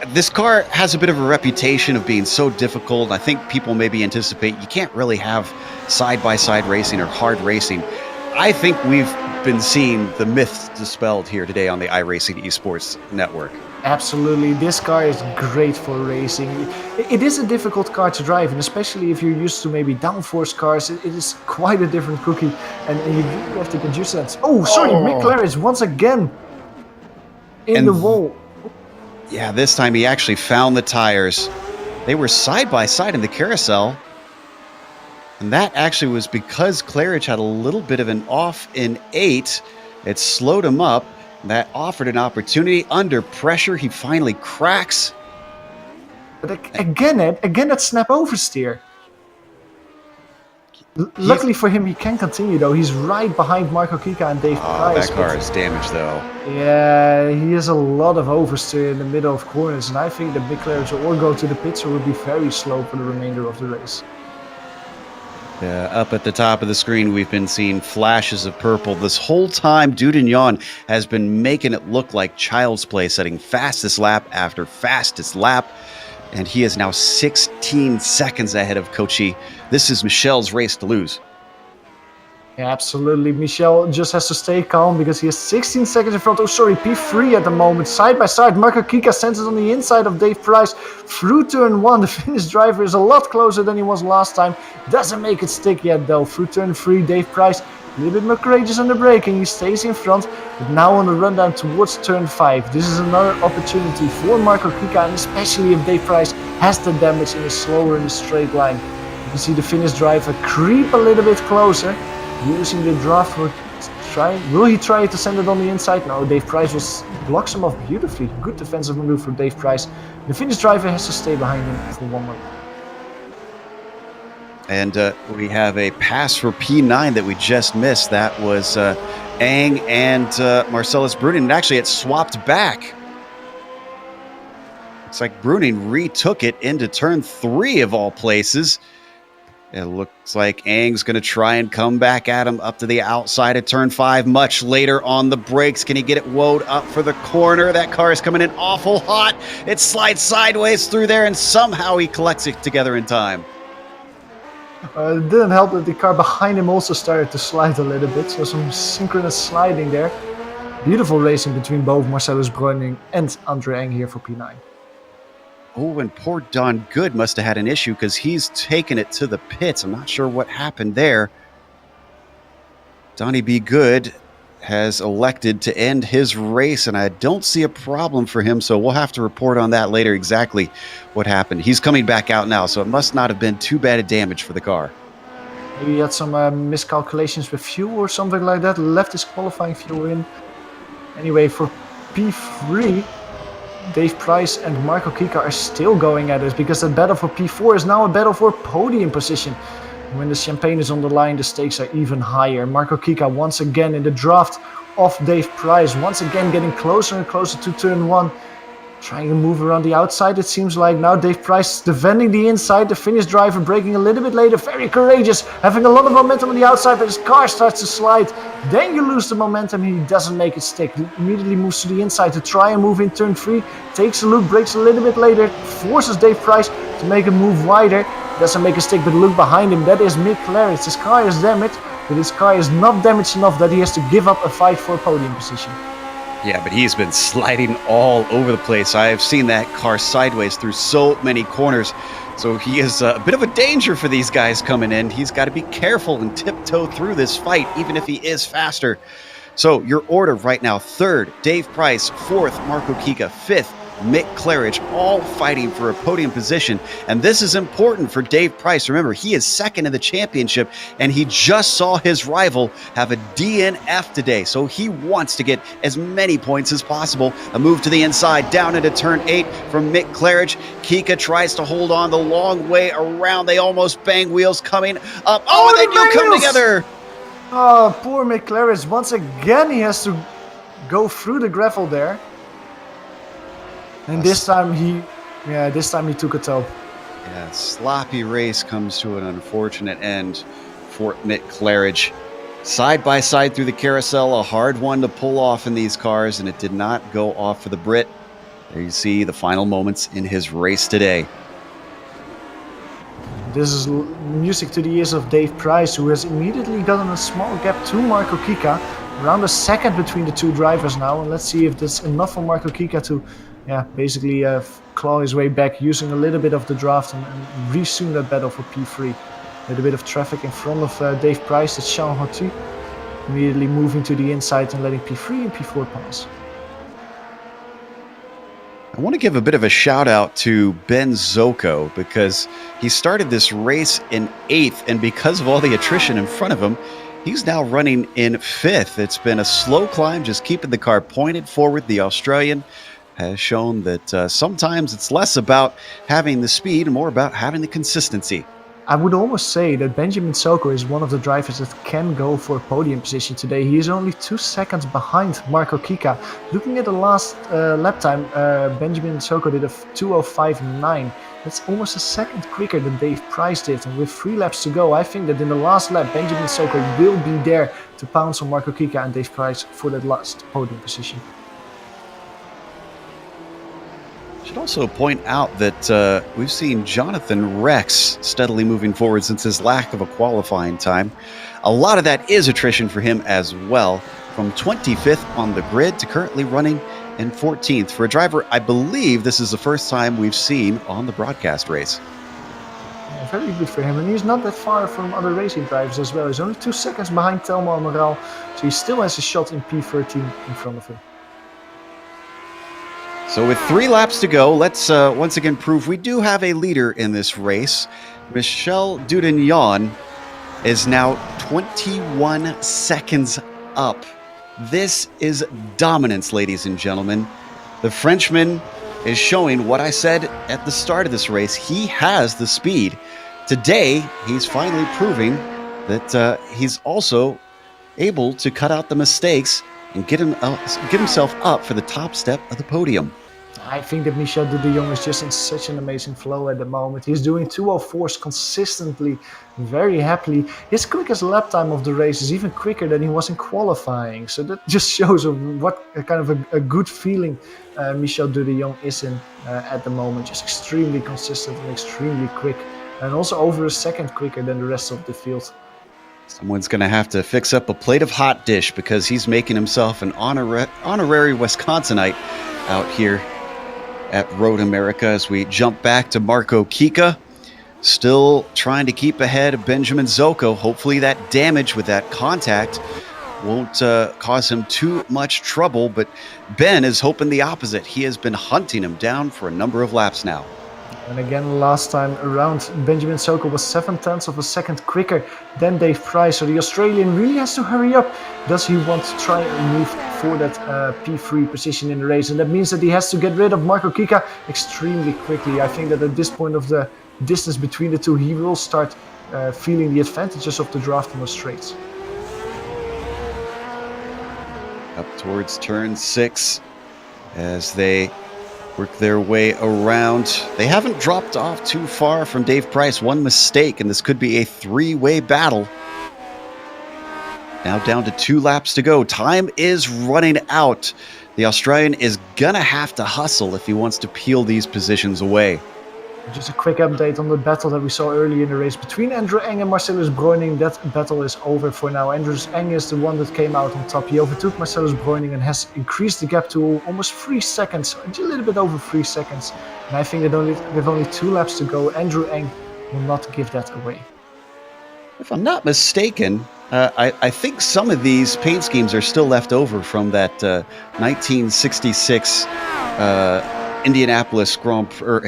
this car has a bit of a reputation of being so difficult. I think people maybe anticipate you can't really have side-by-side racing or hard racing. I think we've been seeing the myths dispelled here today on the iRacing Esports Network. Absolutely, this car is great for racing. It is a difficult car to drive, and especially if you're used to maybe downforce cars, it is quite a different cookie, and you really have to get used to that. Oh, sorry, Mick Claridge once again in the wall. Yeah, this time he actually found the tires. They were side by side in the carousel. And that actually was because Claridge had a little bit of an off in 8. It slowed him up. That offered an opportunity. Under pressure, he finally cracks. But again, that snap oversteer. Luckily for him, he can continue though. He's right behind Marco Kika and Dave Price. That car is damaged though. Yeah, he has a lot of oversteer in the middle of corners, and I think that Mick Claridge will or go to the pits or will be very slow for the remainder of the race. Up at the top of the screen, we've been seeing flashes of purple. This whole time, Dudignon has been making it look like child's play, setting fastest lap after fastest lap. And he is now 16 seconds ahead of Kochi. This is Michel's race to lose. Yeah, absolutely. Michel just has to stay calm because he has 16 seconds in front. Oh, sorry, P3 at the moment. Side by side, Marco Kika sends it on the inside of Dave Price through turn 1. The Finnish driver is a lot closer than he was last time. Doesn't make it stick yet though. Through turn 3, Dave Price a little bit more courageous on the braking. He stays in front, but now on the rundown towards turn 5. This is another opportunity for Marco Kika, and especially if Dave Price has the damage and is slower in the straight line. You can see the Finnish driver creep a little bit closer, using the draft for trying. Will he try to send it on the inside? No, Dave Price blocks him off beautifully. Good defensive maneuver for Dave Price. The Finnish driver has to stay behind him for one more. And we have a pass for P9 that we just missed. That was Ang and Marcellus Bruning. And actually, it swapped back. Looks like Bruning retook it into turn 3 of all places. It looks like Ang's going to try and come back at him up to the outside of turn 5 much later on the brakes. Can he get it woed up for the corner? That car is coming in awful hot. It slides sideways through there, and somehow he collects it together in time. It didn't help that the car behind him also started to slide a little bit, so some synchronous sliding there. Beautiful racing between both Marcellus Bruning and Andre Eng here for P9. Oh, and poor Don Good must have had an issue because he's taken it to the pits. I'm not sure what happened there. Donnie B. Good has elected to end his race, and I don't see a problem for him, so we'll have to report on that later exactly what happened. He's coming back out now, so it must not have been too bad a damage for the car. Maybe he had some miscalculations with fuel or something like that, left his qualifying fuel in. Anyway, for P3, Dave Price and Marco Kika are still going at it because the battle for P4 is now a battle for podium position. When the champagne is on the line, the stakes are even higher. Marco Kika once again in the draft of Dave Price, once again getting closer and closer to turn 1. Trying to move around the outside, it seems like now. Dave Price defending the inside, the Finnish driver braking a little bit later, very courageous, having a lot of momentum on the outside, but his car starts to slide. Then you lose the momentum, he doesn't make it stick. He immediately moves to the inside to try and move in turn 3, takes a look, brakes a little bit later, forces Dave Price to make a move wider. Doesn't make a stick, but look behind him, that is Mick Claridge. His car is damaged, but his car is not damaged enough that he has to give up a fight for a podium position. Yeah, but he's been sliding all over the place. I have seen that car sideways through so many corners. So he is a bit of a danger for these guys coming in. He's got to be careful and tiptoe through this fight, even if he is faster. So your order right now: 3rd, Dave Price; 4th, Marco Kika; 5th, Mick Claridge, all fighting for a podium position. And this is important for Dave Price. Remember, he is 2nd in the championship, and he just saw his rival have a DNF today. So he wants to get as many points as possible. A move to the inside, down into turn 8 from Mick Claridge. Kika tries to hold on the long way around. They almost bang wheels coming up. Oh, and they do come together. Oh, poor Mick Claridge. Once again, he has to go through the gravel there. And this time he took a toe. Yeah, sloppy race comes to an unfortunate end for Mick Claridge. Side by side through the carousel, a hard one to pull off in these cars, and it did not go off for the Brit. There you see the final moments in his race today. This is music to the ears of Dave Price, who has immediately gotten a small gap to Marco Kika. Around a second between the two drivers now, and let's see if that's enough for Marco Kika to basically claw his way back, using a little bit of the draft and resume that battle for P3. A little bit of traffic in front of Dave Price, that's Sean Hotu, immediately moving to the inside and letting P3 and P4 pass. I want to give a bit of a shout out to Ben Zocco because he started this race in 8th, and because of all the attrition in front of him, he's now running in 5th. It's been a slow climb, just keeping the car pointed forward. The Australian has shown that sometimes it's less about having the speed and more about having the consistency. I would almost say that Benjamin Soko is one of the drivers that can go for a podium position today. He is only 2 seconds behind Marco Kika. Looking at the last lap time, Benjamin Soko did a 2:05.9. That's almost a second quicker than Dave Price did. And with 3 laps to go, I think that in the last lap, Benjamin Soko will be there to pounce on Marco Kika and Dave Price for that last podium position. Should also point out that we've seen Jonathan Rex steadily moving forward since his lack of a qualifying time. A lot of that is attrition for him as well, from 25th on the grid to currently running in 14th. For a driver, I believe this is the first time we've seen on the broadcast race. Yeah, very good for him, and he's not that far from other racing drivers as well. He's only 2 seconds behind Telmo Amaral, so he still has a shot in P13 in front of him. So with 3 laps to go, let's once again prove we do have a leader in this race. Michel Dudignon is now 21 seconds up. This is dominance, ladies and gentlemen. The Frenchman is showing what I said at the start of this race. He has the speed. Today, he's finally proving that he's also able to cut out the mistakes and get himself up for the top step of the podium. I think that Michel Dudillon is just in such an amazing flow at the moment. He's doing 2:04s consistently, very happily. His quickest lap time of the race is even quicker than he was in qualifying. So that just shows what kind of a good feeling Michel Dudillon is in at the moment. Just extremely consistent and extremely quick. And also over a second quicker than the rest of the field. Someone's going to have to fix up a plate of hot dish because he's making himself an honorary Wisconsinite out here at Road America. As we jump back to Marco Kika, still trying to keep ahead of Benjamin Zocco. Hopefully that damage with that contact won't cause him too much trouble, but Ben is hoping the opposite. He has been hunting him down for a number of laps now. And again, last time around, Benjamin Soko was 0.7 of a second quicker than Dave Price. So the Australian really has to hurry up. Does he want to try and move for that P3 position in the race? And that means that he has to get rid of Marco Kika extremely quickly. I think that at this point of the distance between the two, he will start feeling the advantages of the draft on the straights. Up towards turn 6 as they work their way around. They haven't dropped off too far from Dave Price. One mistake, and this could be a 3-way battle. Now down to 2 laps to go. Time is running out. The Australian is gonna have to hustle if he wants to peel these positions away. Just a quick update on the battle that we saw earlier in the race between Andrew Eng and Marcellus Breuning. That battle is over for now. Andrew Eng is the one that came out on top. He overtook Marcellus Breuning and has increased the gap to almost 3 seconds, a little bit over 3 seconds. And I think that with only 2 laps to go, Andrew Eng will not give that away. If I'm not mistaken, I think some of these paint schemes are still left over from that 1966 Indianapolis Grand Prix,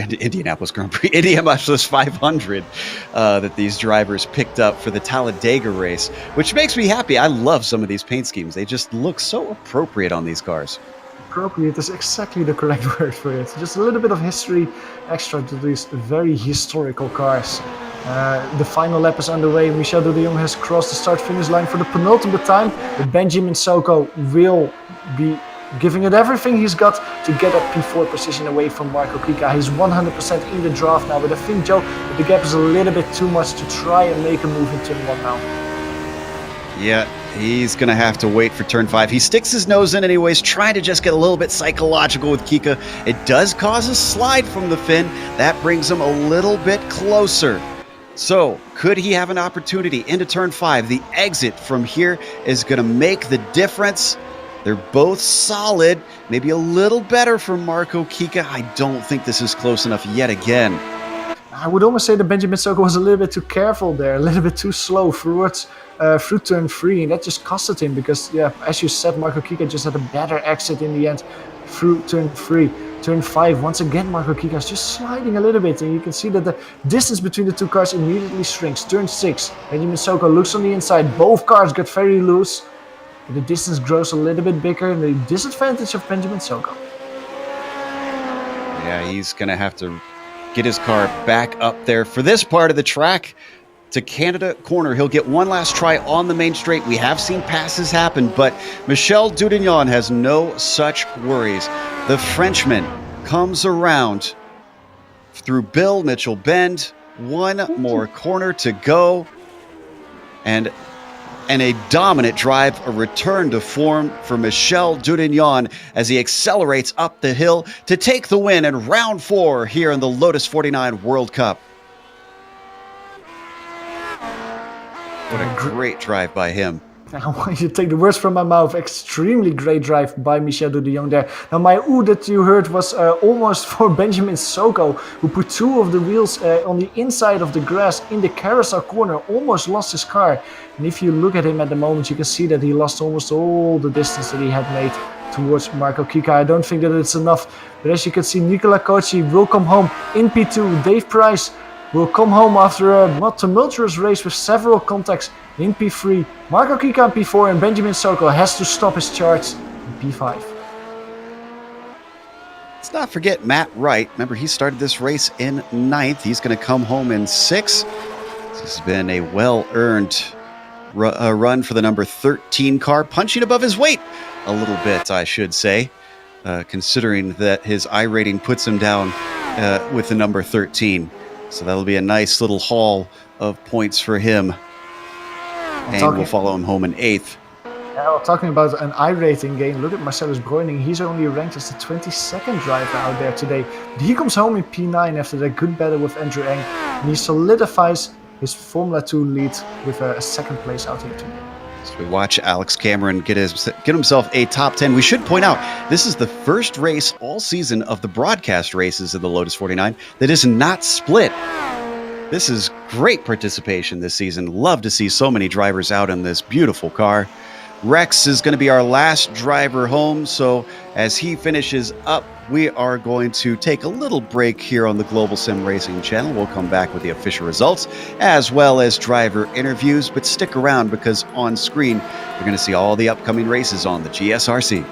Indianapolis 500 that these drivers picked up for the Talladega race, which makes me happy. I love some of these paint schemes. They just look so appropriate on these cars. Appropriate is exactly the correct word for it. Just a little bit of history extra to these very historical cars. The final lap is underway. Michel Dudillon has crossed the start-finish line for the penultimate time, but Benjamin Soko will be giving it everything he's got to get that P4 position away from Marco Kika. He's 100% in the draft now, but I think, Joe, the gap is a little bit too much to try and make a move in turn 1 now. Yeah, he's going to have to wait for turn 5. He sticks his nose in anyways, trying to just get a little bit psychological with Kika. It does cause a slide from the fin. That brings him a little bit closer. So, could he have an opportunity into turn 5? The exit from here is going to make the difference. They're both solid, maybe a little better for Marco Kika. I don't think this is close enough yet again. I would almost say that Benjamin Soko was a little bit too careful there, a little bit too slow through turn 3, and that just costed him because, yeah, as you said, Marco Kika just had a better exit in the end through turn 3. Turn 5, once again Marco Kika is just sliding a little bit, and you can see that the distance between the two cars immediately shrinks. Turn 6, Benjamin Soko looks on the inside, both cars get very loose. The distance grows a little bit bigger, and the disadvantage of Benjamin Soko. Yeah, he's going to have to get his car back up there for this part of the track to Canada corner. He'll get one last try on the main straight. We have seen passes happen, but Michel Dudignon has no such worries. The Frenchman comes around through Bill Mitchell Bend. One more corner to go. And a dominant drive, a return to form for Michel Dudignon as he accelerates up the hill to take the win in round 4 here in the Lotus 49 World Cup. What a great drive by him. I want you to take the words from my mouth. Extremely great drive by Michel Dudignon there. Now my ooh that you heard was almost for Benjamin Soko, who put 2 of the wheels on the inside of the grass in the carousel corner, almost lost his car. And if you look at him at the moment, you can see that he lost almost all the distance that he had made towards Marco Kika. I don't think that it's enough, but as you can see, Nicola Cocci will come home in P2. Dave Price will come home after a tumultuous race with several contacts in P3. Marco Kika in P4, and Benjamin Soko has to stop his charge in P5. Let's not forget Matt Wright. Remember, he started this race in 9th. He's going to come home in 6th. This has been a well-earned run for the number 13 car, punching above his weight a little bit, I should say, considering that his I rating puts him down with the number 13. So that'll be a nice little haul of points for him. And we'll follow him home in 8th. Well, talking about an I rating game, look at Marcellus Breuning. He's only ranked as the 22nd driver out there today. But he comes home in P9 after that good battle with Andrew Eng. And he solidifies his Formula 2 lead with a second place out here today. So we watch Alex Cameron get himself a top 10. We should point out, this is the first race all season of the broadcast races of the Lotus 49 that is not split. This is great participation this season. Love to see so many drivers out in this beautiful car. Rex is going to be our last driver home, so as he finishes up, we are going to take a little break here on the Global Sim Racing channel. We'll come back with the official results as well as driver interviews, but stick around because on screen you're going to see all the upcoming races on the GSRC.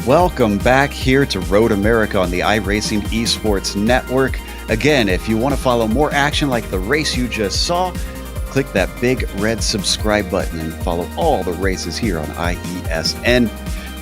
Welcome back here to Road America on the iRacing Esports Network. Again, if you want to follow more action like the race you just saw, click that big red subscribe button and follow all the races here on IESN.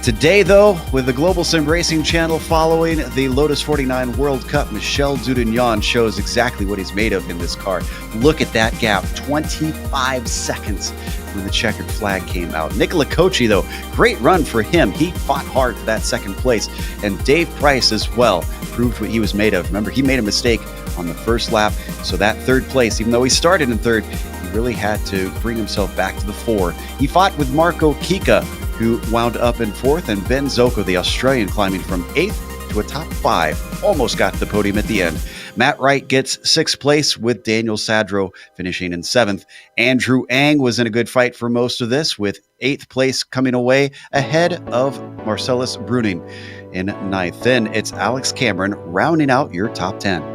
Today, though, with the Global Sim Racing channel following the Lotus 49 World Cup, Michel Dudignan shows exactly what he's made of in this car. Look at that gap, 25 seconds when the checkered flag came out. Nicola Cocci, though, great run for him. He fought hard for that second place. And Dave Price as well proved what he was made of. Remember, he made a mistake on the first lap, so that third place, even though he started in third, he really had to bring himself back to the four. He fought with Marco Kika, who wound up in fourth, and Ben Zoko, the Australian, climbing from eighth to a top five. Almost got to the podium at the end. Matt Wright gets sixth place with Daniel Sadro finishing in seventh. Andrew Ang was in a good fight for most of this, with eighth place coming away ahead of Marcellus Bruning in ninth. Then it's Alex Cameron rounding out your top 10.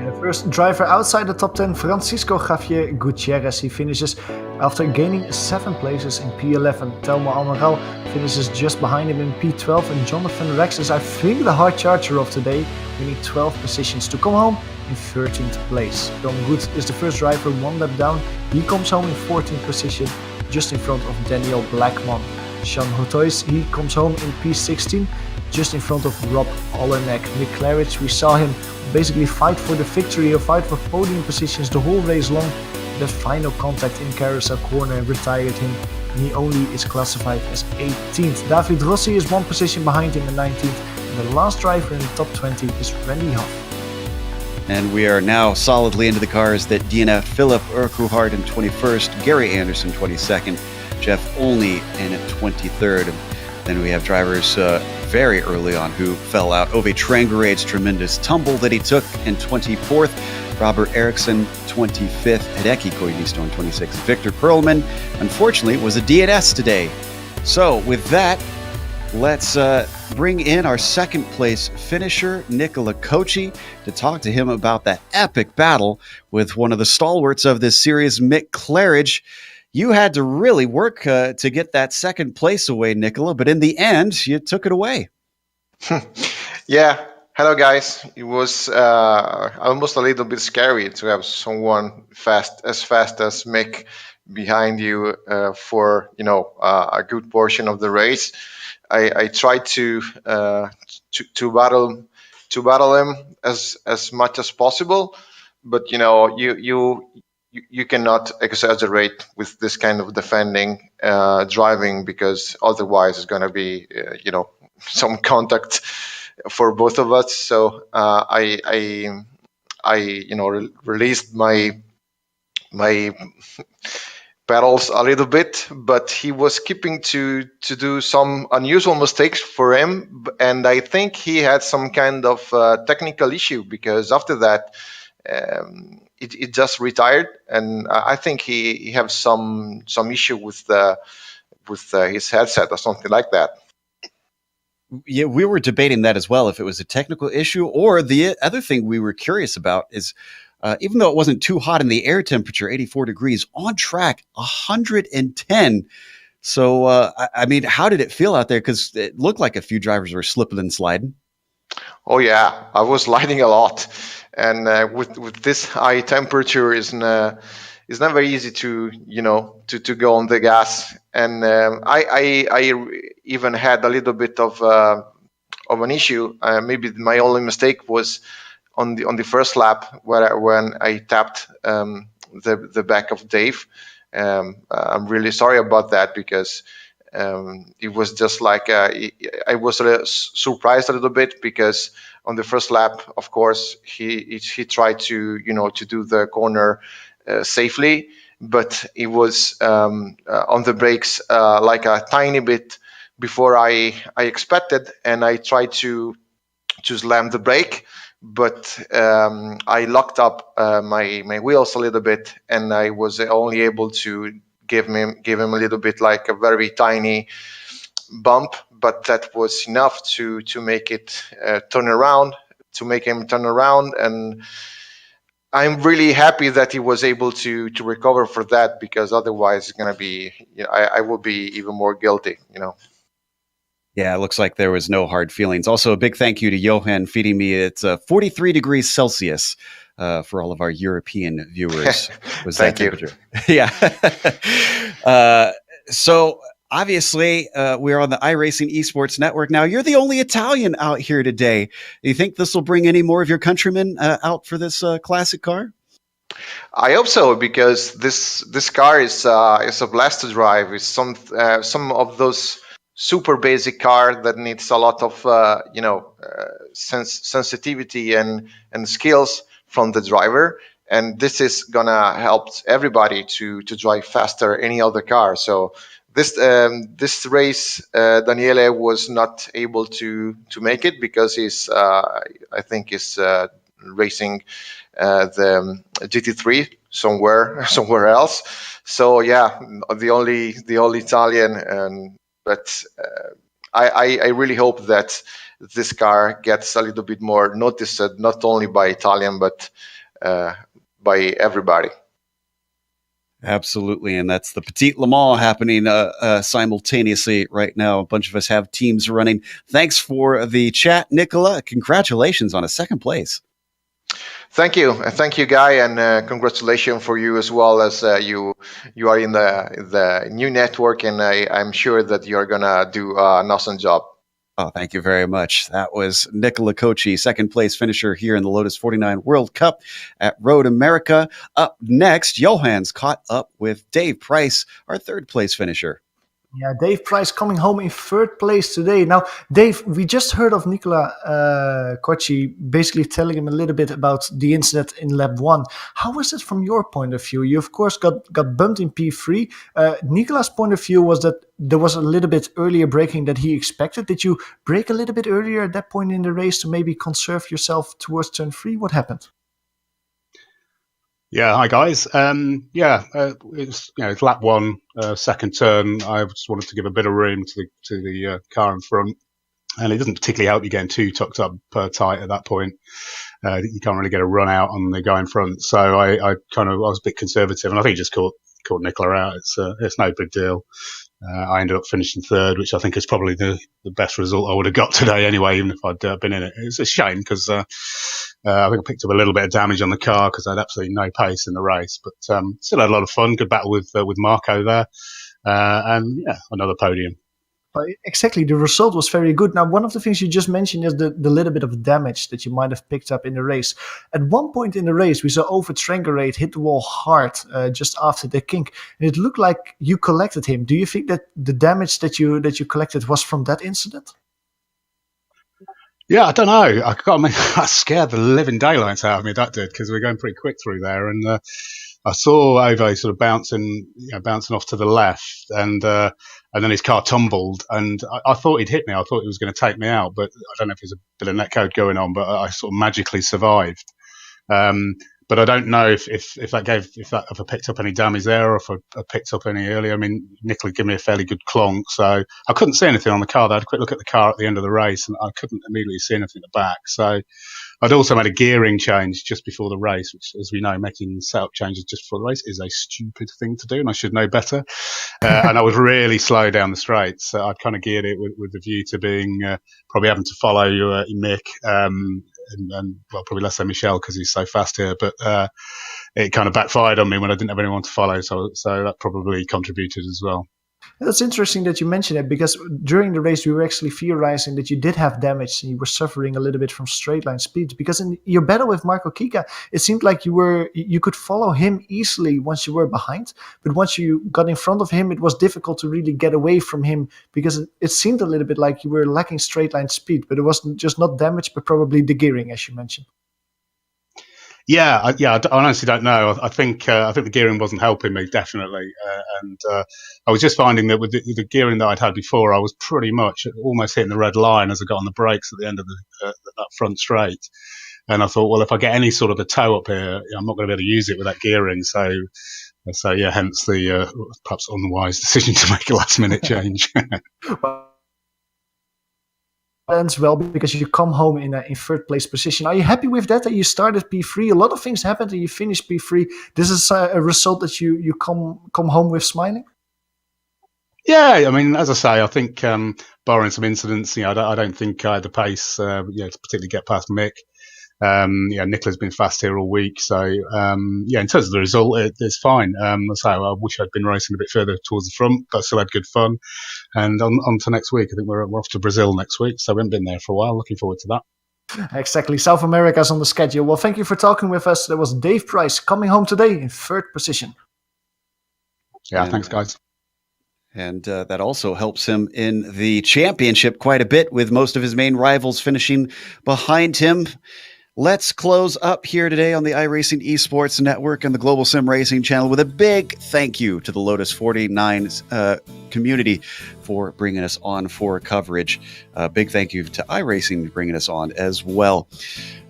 The first driver outside the top 10, Francisco Javier Gutierrez. He finishes after gaining 7 places in P11. Telmo Amaral finishes just behind him in P12. And Jonathan Rex is, I think, the hard charger of today, winning 12 positions to come home in 13th place. Don Good is the first driver, 1 lap down. He comes home in 14th position, just in front of Daniel Blackman. Sean Hotois, he comes home in P16, just in front of Rob Olenek. Mick Claridge, we saw him basically fight for the victory or fight for podium positions the whole race long. The final contact in Carousel Corner retired him, and he only is classified as 18th. David Rossi is 1 position behind him in 19th, and the last driver in the top 20 is Randy Huff. And we are now solidly into the cars that DNF. Philippe Urquhart in 21st, Gary Anderson 22nd, Jeff Olney in 23rd. Then we have drivers very early on who fell out. Ove Trangereid's tremendous tumble that he took in 24th. Robert Eriksson, 25th. Hideki Koivisto in 26th. Victor Perlman, unfortunately, was a DNS today. So with that, let's bring in our second place finisher, Nicola Cocci, to talk to him about that epic battle with one of the stalwarts of this series, Mick Claridge. You had to really work to get that second place away, Nicola, but in the end, you took it away. Yeah. Hello, guys. It was almost a little bit scary to have someone fast as Mick behind you for a good portion of the race. I tried to battle him as much as possible, but you cannot exaggerate with this kind of defending driving, because otherwise it's going to be some contact for both of us. So I released my pedals a little bit, but he was keeping to do some unusual mistakes for him, and I think he had some kind of technical issue, because after that it just retired, and I think he has some issue with his headset or something like that. Yeah, we were debating that as well, if it was a technical issue, or the other thing we were curious about is, even though it wasn't too hot in the air temperature, 84 degrees, on track, 110. So, I mean, how did it feel out there? Because it looked like a few drivers were slipping and sliding. Oh yeah, I was sliding a lot, and with this high temperature, it's never easy to go on the gas. And I even had a little bit of an issue. Maybe my only mistake was on the first lap when I tapped the back of Dave. I'm really sorry about that, because it was just like I was surprised a little bit, because on the first lap, of course, he tried to do the corner safely, but it was on the brakes like a tiny bit before I expected, and I tried to slam the brake, but I locked up my wheels a little bit, and I was only able to give him a little bit, like a very tiny bump, but that was enough to make it turn around, to make him turn around. And I'm really happy that he was able to recover for that, because otherwise it's going to be, I will be even more guilty, Yeah, it looks like there was no hard feelings. Also, a big thank you to Johan feeding me. It's 43 degrees Celsius for all of our European viewers. Was that Thank you. temperature? Yeah. uh, so obviously, we're on the iRacing Esports Network now. You're the only Italian out here today. Do you think this will bring any more of your countrymen out for this classic car? I hope so, because this car is a blast to drive. It's some of those super basic car that needs a lot of sensitivity and skills from the driver, and this is gonna help everybody to drive faster any other car. So this race, Daniele was not able to make it because he's I think is racing the GT3 somewhere else. So yeah, the only Italian, and but I really hope that this car gets a little bit more noticed, not only by Italian but by everybody. Absolutely, and that's the Petit Le Mans happening simultaneously right now. A bunch of us have teams running. Thanks for the chat, Nicola. Congratulations on a second place. Thank you, Guy, and congratulations for you as well, as you are in the new network, and I'm sure that you're gonna do an awesome job. Oh, thank you very much. That was Nicola Kochi, second place finisher here in the Lotus 49 World Cup at Road America. Up next, Johan's caught up with Dave Price, our third place finisher. Yeah, Dave Price coming home in third place today. Now, Dave, we just heard of Nicola Kochi basically telling him a little bit about the incident in lap 1. How was it from your point of view? You, of course, got bumped in P3. Nicola's point of view was that there was a little bit earlier braking than he expected. Did you brake a little bit earlier at that point in the race to maybe conserve yourself towards turn 3? What happened? Yeah, hi guys. It's lap 1, second turn. I just wanted to give a bit of room to the car in front, and it doesn't particularly help you getting too tucked up tight at that point. You can't really get a run out on the guy in front, so I was a bit conservative, and I think he just caught Nicola out. It's no big deal. I ended up finishing third, which I think is probably the best result I would have got today anyway, even if I'd been in it. It's a shame because I think I picked up a little bit of damage on the car because I had absolutely no pace in the race. But still had a lot of fun. Good battle with Marco there. And yeah, another podium. Exactly, the result was very good. Now, one of the things you just mentioned is the little bit of damage that you might have picked up in the race. At one point in the race, we saw Over Trangerate hit the wall hard just after the kink, and it looked like you collected him. Do you think that the damage that you collected was from that incident? Yeah, I don't know. I scared the living daylights out of me, that did, because we were going pretty quick through there, and I saw Ove sort of bouncing off to the left, and then his car tumbled, and I thought he'd hit me. I thought he was going to take me out, but I don't know if there's a bit of netcode going on, but I sort of magically survived. But I don't know if I picked up any damage there, or if I picked up any earlier. I mean, Nicola gave me a fairly good clonk, so I couldn't see anything on the car. I had a quick look at the car at the end of the race, and I couldn't immediately see anything at the back. So I'd also made a gearing change just before the race, which, as we know, making setup changes just before the race is a stupid thing to do, and I should know better. And I was really slow down the straights. So I'd kind of geared it with the view to being probably having to follow Mick, and well, probably less than Michel because he's so fast here. But it kind of backfired on me when I didn't have anyone to follow, so that probably contributed as well. That's interesting that you mentioned it, because during the race we were actually theorizing that you did have damage and you were suffering a little bit from straight line speeds, because in your battle with Marco Kika it seemed like you could follow him easily once you were behind, but once you got in front of him it was difficult to really get away from him, because it seemed a little bit like you were lacking straight line speed, but it wasn't just not damage but probably the gearing, as you mentioned. Yeah, I honestly don't know. I think the gearing wasn't helping me, definitely, and I was just finding that with the gearing that I'd had before, I was pretty much almost hitting the red line as I got on the brakes at the end of that front straight. And I thought, well, if I get any sort of a toe up here, I'm not going to be able to use it with that gearing. So yeah, hence the perhaps unwise decision to make a last minute change. Well, because you come home in third place position. Are you happy with that you started P3? A lot of things happened and you finished P3. This is a result that you come home with smiling? Yeah, I mean, as I say, I think barring some incidents, I don't think I had the pace, to particularly get past Mick. Nicola's been fast here all week, so in terms of the result, it's fine. So I wish I'd been racing a bit further towards the front, but still had good fun. And on to next week. I think we're off to Brazil next week, so we haven't been there for a while. Looking forward to that. Exactly. South America's on the schedule. Well, thank you for talking with us. There was Dave Price coming home today in 3rd position. Yeah, thanks, guys. And that also helps him in the championship quite a bit, with most of his main rivals finishing behind him. Let's close up here today on the iRacing Esports Network and the Global Sim Racing channel with a big thank you to the Lotus 49 community for bringing us on for coverage. Big thank you to iRacing for bringing us on as well.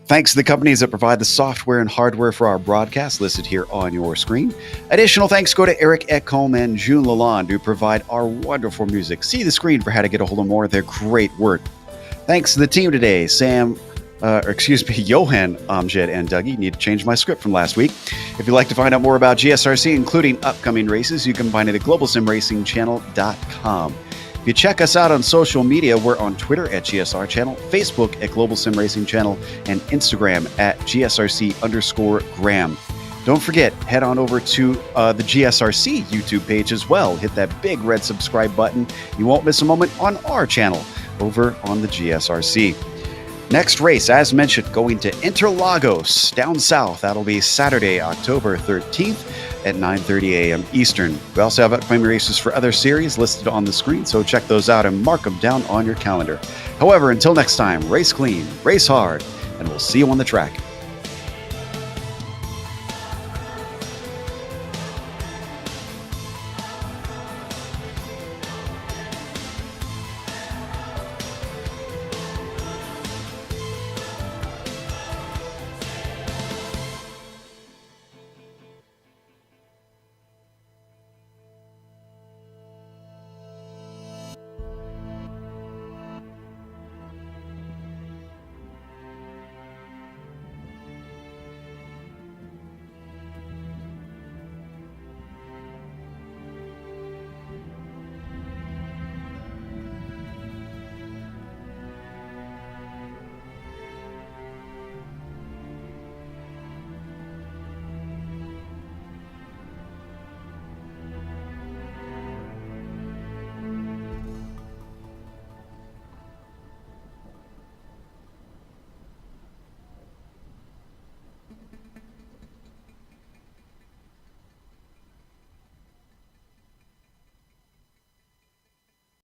Thanks to the companies that provide the software and hardware for our broadcast listed here on your screen. Additional thanks go to Eric Ekholm and June Lalonde, who provide our wonderful music. See the screen for how to get a hold of more of their great work. Thanks to the team today, Johan, Amjad, and Dougie. Need to change my script from last week. If you'd like to find out more about GSRC, including upcoming races, you can find it at globalsimracingchannel.com. If you check us out on social media, we're on Twitter at GSR Channel, Facebook at Global Sim Racing Channel, and Instagram at GSRC_Graham. Don't forget, head on over to the GSRC YouTube page as well. Hit that big red subscribe button. You won't miss a moment on our channel over on the GSRC. Next race, as mentioned, going to Interlagos down south. That'll be Saturday, October 13th at 9:30 a.m. Eastern. We also have upcoming races for other series listed on the screen, so check those out and mark them down on your calendar. However, until next time, race clean, race hard, and we'll see you on the track.